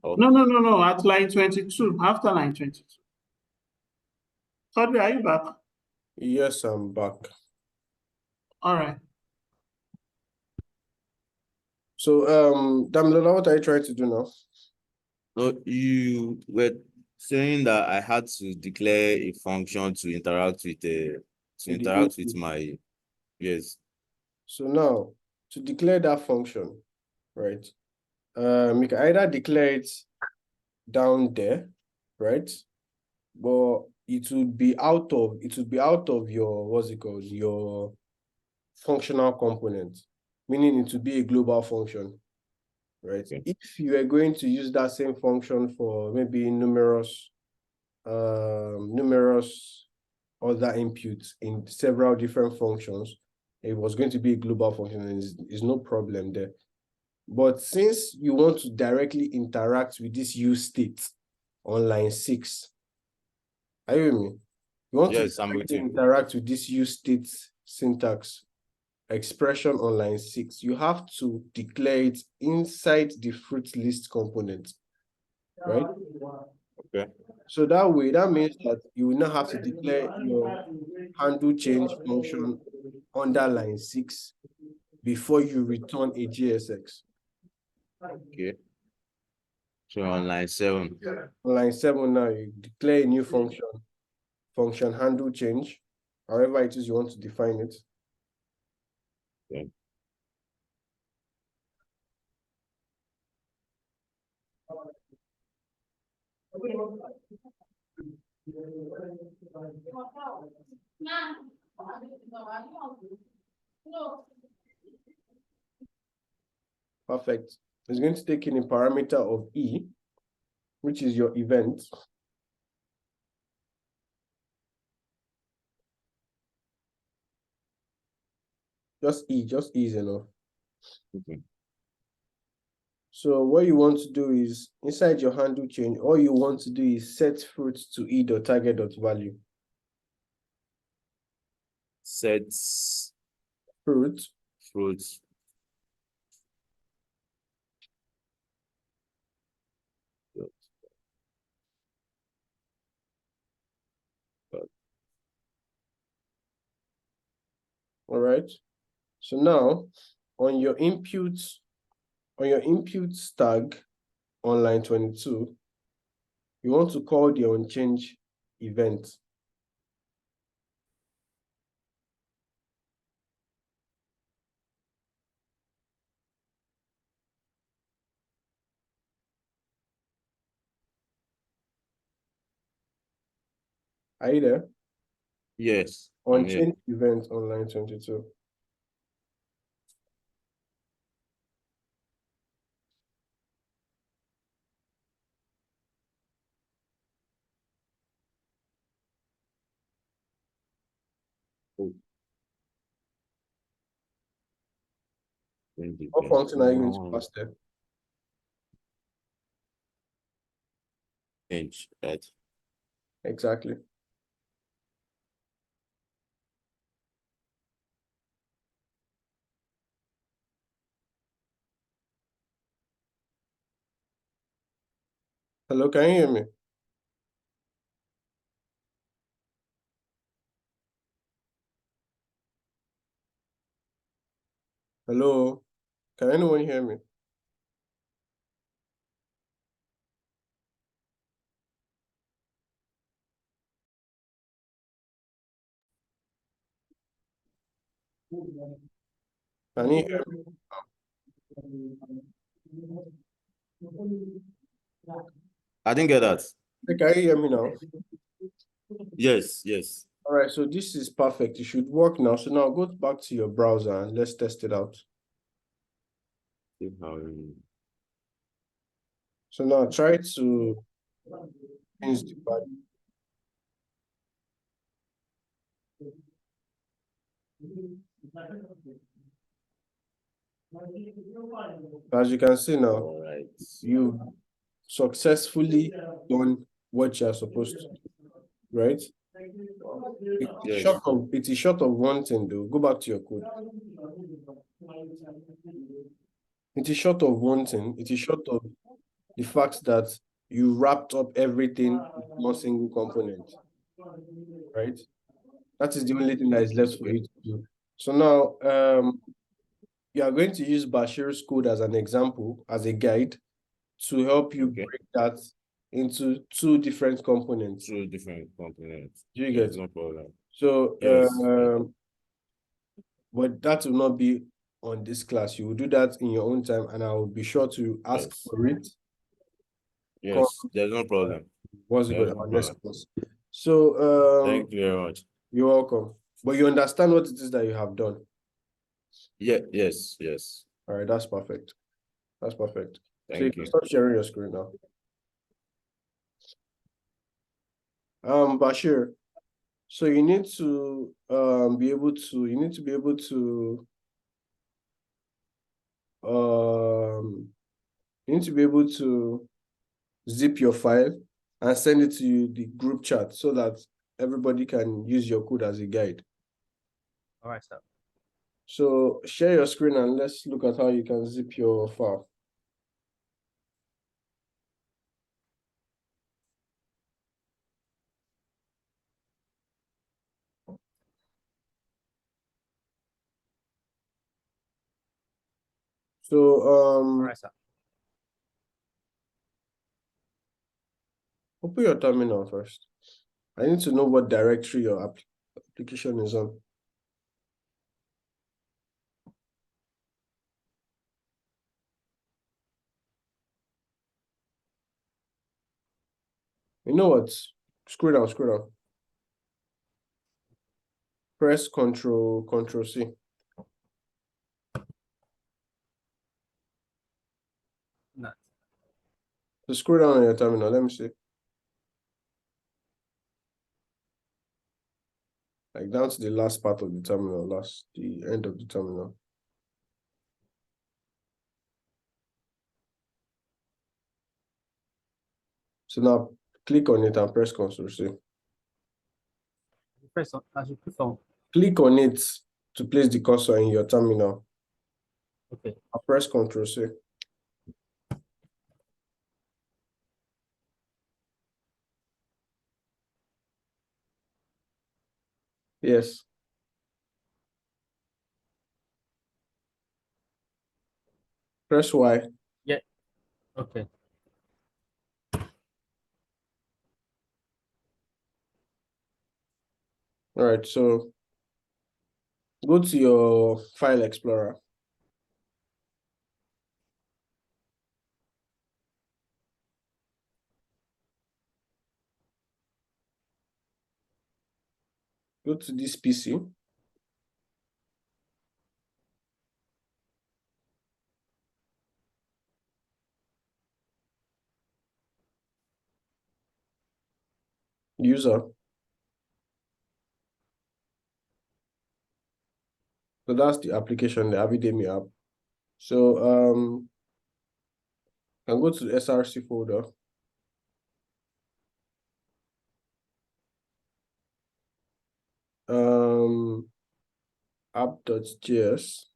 Oh, No. At line 22. After line 22. Sorry, are you back? Yes, I'm back. All right. So, Damilola, what are you trying to do now? no, you were saying that I had to declare a function to interact with my, yes. So now, to declare that function, right? You can either declare it down there, right? But it would be out of your, what's it called? Your functional component, meaning it would be a global function, right? Okay. If you are going to use that same function for maybe numerous other inputs in several different functions, it was going to be a global function, and is no problem there. But since you want to directly interact with this use state on line 6, are you with me? You want Yes, to I'm with you. interact with this use state syntax expression on line 6. You have to declare it inside the fruit list component, right? Okay. So that way, that means that you will not have to declare your handle change function under line 6 before you return a JSX. Okay. So on line 7. On line 7 now, you declare a new function handle change, however it is you want to define it. Okay. Perfect. It's going to take in a parameter of E, which is your event. Just E is enough. Okay. So what you want to do is inside your handle chain, all you want to do is set fruit to E.target.value. Sets Fruit fruits. All right. So now on your input tag on line 22, you want to call the onChange event. Are you there? Yes. I'm here. onChange event on line 22. What function are you going to pass there? Change, right? Exactly. Hello, can you hear me? Hello, can anyone hear me? Can you hear me? I didn't get that. Hey, can you hear me now? Yes, yes. All right, so this is perfect. It should work now. So now go back to your browser and let's test it out. So now try to change the value. As you can see now, All right. you successfully done what you're supposed to do, right? Yes. It is short of one thing though. Go back to your code. It is short of one thing. It is short of the fact that you wrapped up everything with one single component, right? That is the only thing that is left for you to do. So now, you are going to use Bashir's code as an example, as a guide, to help you Okay. break that into two different components. Two different components. Do you Yes, get it? no problem. So, Yes. but that will not be on this class. You will do that in your own time, and I will be sure to ask Yes. for it. Yes, there's no problem. Once we There's go no our next problem. class. So, Thank you very much. you're welcome. But you understand what it is that you have done. Yeah, yes, yes. All right, that's perfect. That's perfect. So you Thank can you. stop sharing your screen now. Bashir, so you need to be able to zip your file and send it to the group chat so that everybody can use your code as a guide. All right, sir. So share your screen and let's look at how you can zip your file. So All right, sir. open your terminal first. I need to know what directory your application is on. You know what? Scroll down, scroll down. Press Control C. No. So scroll down on your terminal. Let me see. like down to the last part of the terminal, the end of the terminal. So now click on it and press Ctrl C. Press on, as you click on. Click on it to place the cursor in your terminal. Okay. I'll press Ctrl C. Yes. Press Y. Yeah. Okay. All right, so go to your file explorer. Go to this PC. User. So that's the application, the Avidemy app. So can go to the SRC folder. App.js.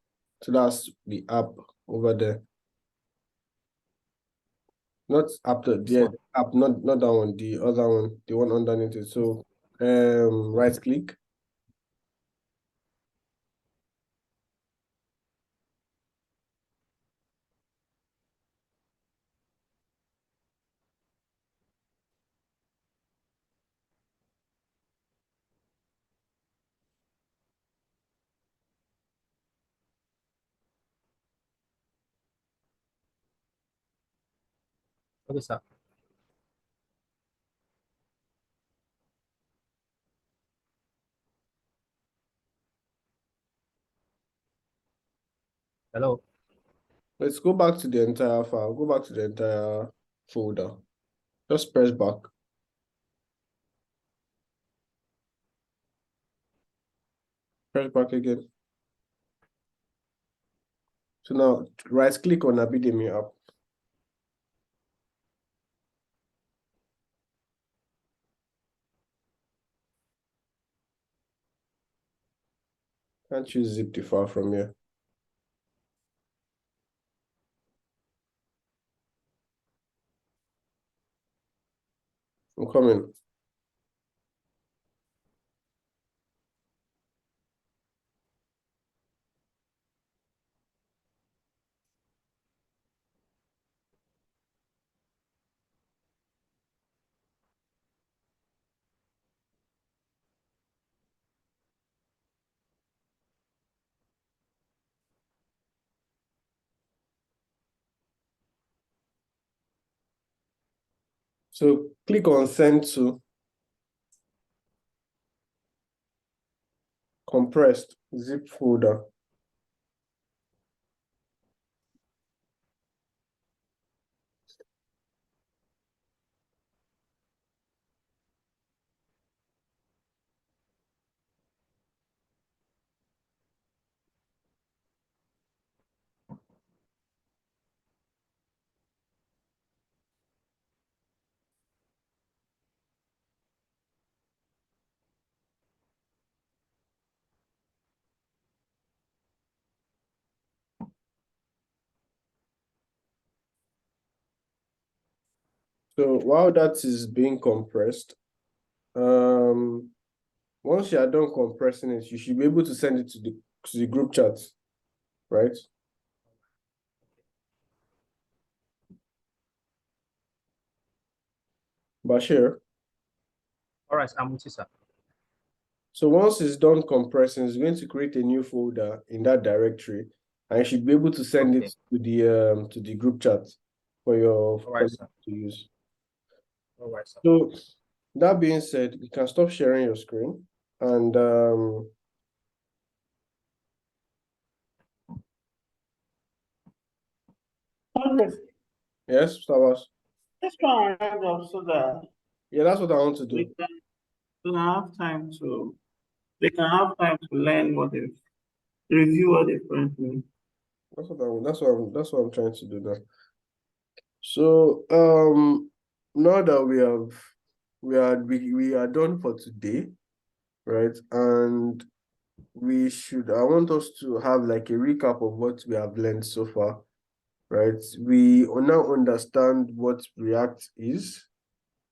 So that's the app over there. Not app.js, app, not that one, the other one, the one underneath it. So right click. Okay, sir. Hello. Let's go back to the entire file. Go back to the entire folder. Just press back. Press back again. So now right click on Avidemy app. Can't you zip the file from here? I'm coming. So click on send to compressed zip folder. So while that is being compressed, once you are done compressing it, you should be able to send it to the group chat, right? Bashir. All right, I'm with you, sir. So once it's done compressing, it's going to create a new folder in that directory, and you should be able to send it to the group chat for your All right, to use. All right, sir. So that being said, you can stop sharing your screen and yes, Stavas. Let's try and round up so that Yeah, that's what I want to do. we can have time to they can have time to learn what they review what they've learned. That's what I'm trying to do now. So now that we are done for today, right? And I want us to have like a recap of what we have learned so far, right? We now understand what React is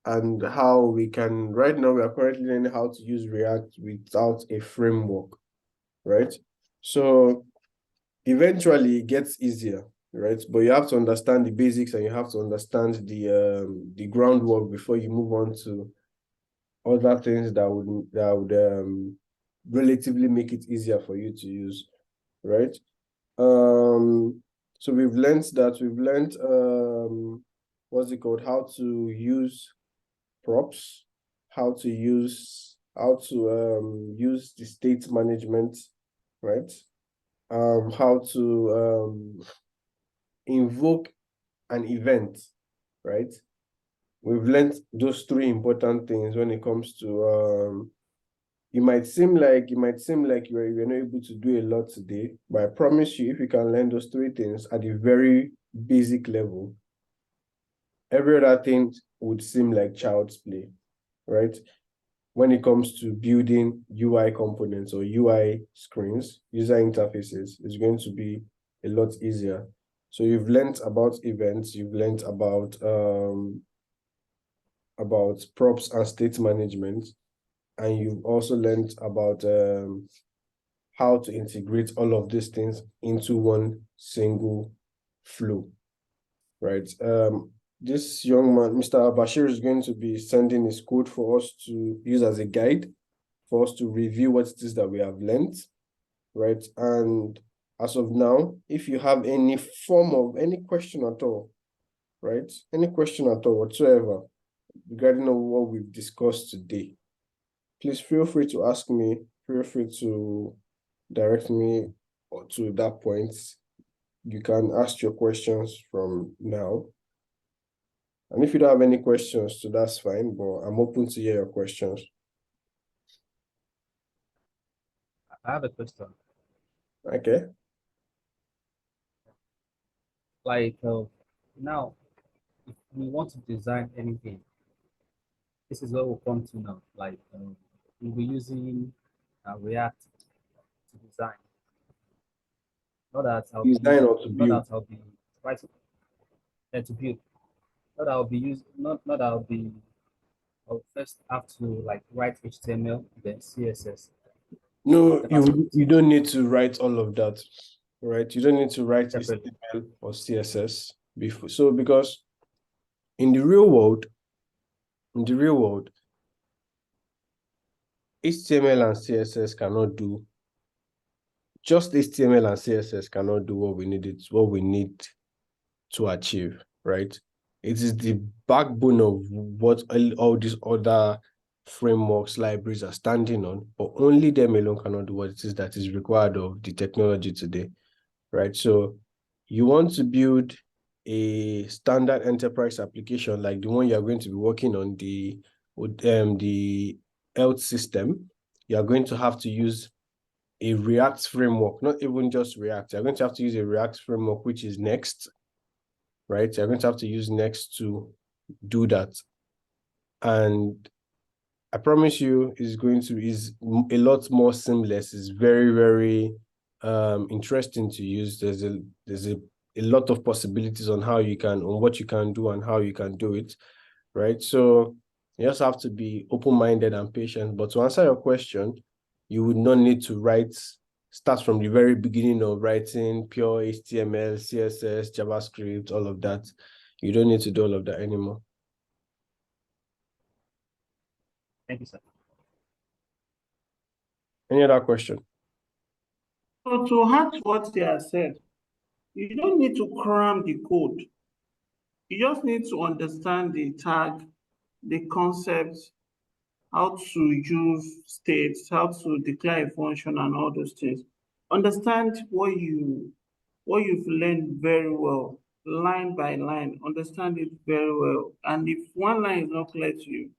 and how we can, right now we are currently learning how to use React without a framework, right? So eventually it gets easier, right? But you have to understand the basics and you have to understand the groundwork before you move on to other things that would relatively make it easier for you to use, right? So we've learned what's it called? How to use props, how to use the state management, right? How to invoke an event, right? We've learned those three important things when it comes to it might seem like you're not able to do a lot today, but I promise you, if you can learn those three things at a very basic level, every other thing would seem like child's play, right? When it comes to building UI components or UI screens, user interfaces, it's going to be a lot easier. So you've learned about events, you've learned about props and state management, and you've also learned about how to integrate all of these things into one single flow, right? This young man, Mr. Bashir, is going to be sending his code for us to use as a guide, for us to review what it is that we have learned, right? And as of now, if you have any question at all, right? Any question at all whatsoever regarding what we've discussed today, please feel free to ask me, feel free to direct me to that point. You can ask your questions from now. And if you don't have any questions, so that's fine, but I'm open to hear your questions. I have a question. Okay. Like now, if we want to design anything, this is what we'll come to now. Like we'll be using React to design. Not that I'll Design be or to not build? that I'll be writing to build. Not that I'll be using not that I'll first have to like write HTML, then CSS. No, you don't need to write all of that, right? You don't need to write Separately. HTML or CSS before. So because in the real world, HTML and CSS cannot do, just HTML and CSS cannot do what we need to achieve, right? It is the backbone of what all these other frameworks, libraries are standing on, but only them alone cannot do what it is that is required of the technology today, right? So you want to build a standard enterprise application like the one you're going to be working on, the health system, you're going to have to use a React framework, not even just React. You're going to have to use a React framework, which is Next, right? You're going to have to use Next to do that. And I promise you, is a lot more seamless. It's very, very interesting to use. There's a lot of possibilities on what you can do and how you can do it, right? So you just have to be open-minded and patient. But to answer your question, you would not need to start from the very beginning of writing pure HTML, CSS, JavaScript, all of that. You don't need to do all of that anymore. Thank you, sir. Any other question? So to add to what they have said, you don't need to cram the code. You just need to understand the tag, the concepts, how to use states, how to declare a function and all those things. Understand what you've learned very well, line by line, understand it very well. And if one line is not clear to you,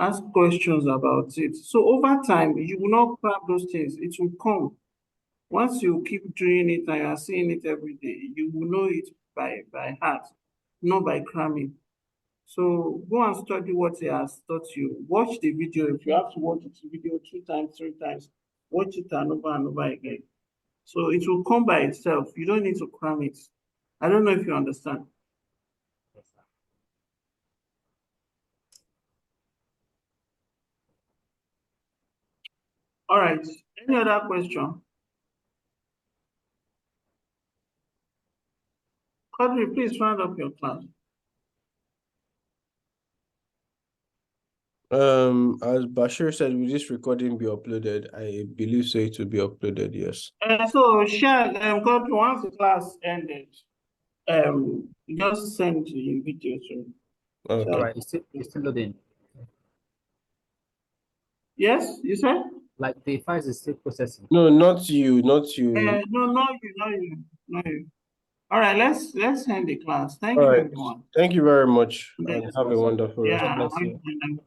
ask questions about it. So over time, you will not cram those things. It will come. Once you keep doing it and you are seeing it every day, you will know it by heart, not by cramming. So go and study what he has taught you. Watch the video. If you have to watch the video 2 times, 3 times, watch it and over again. So it will come by itself. You don't need to cram it. I don't know if you understand. Yes, sir. All right. Any other question? Quadri, please round up your class. As Bashir said, will this recording be uploaded? I believe so. It will be uploaded. Yes. So share, Quadri, once the class ended, just send the video to. Okay. All right, it's still loading. Yes, you said? Like the files is still processing. No, not you. Not you. No, not you. All right, let's end the class. Thank All you, right. everyone. Thank you very much, Yes, and have a awesome. wonderful rest. Yeah, God bless you. wonderful.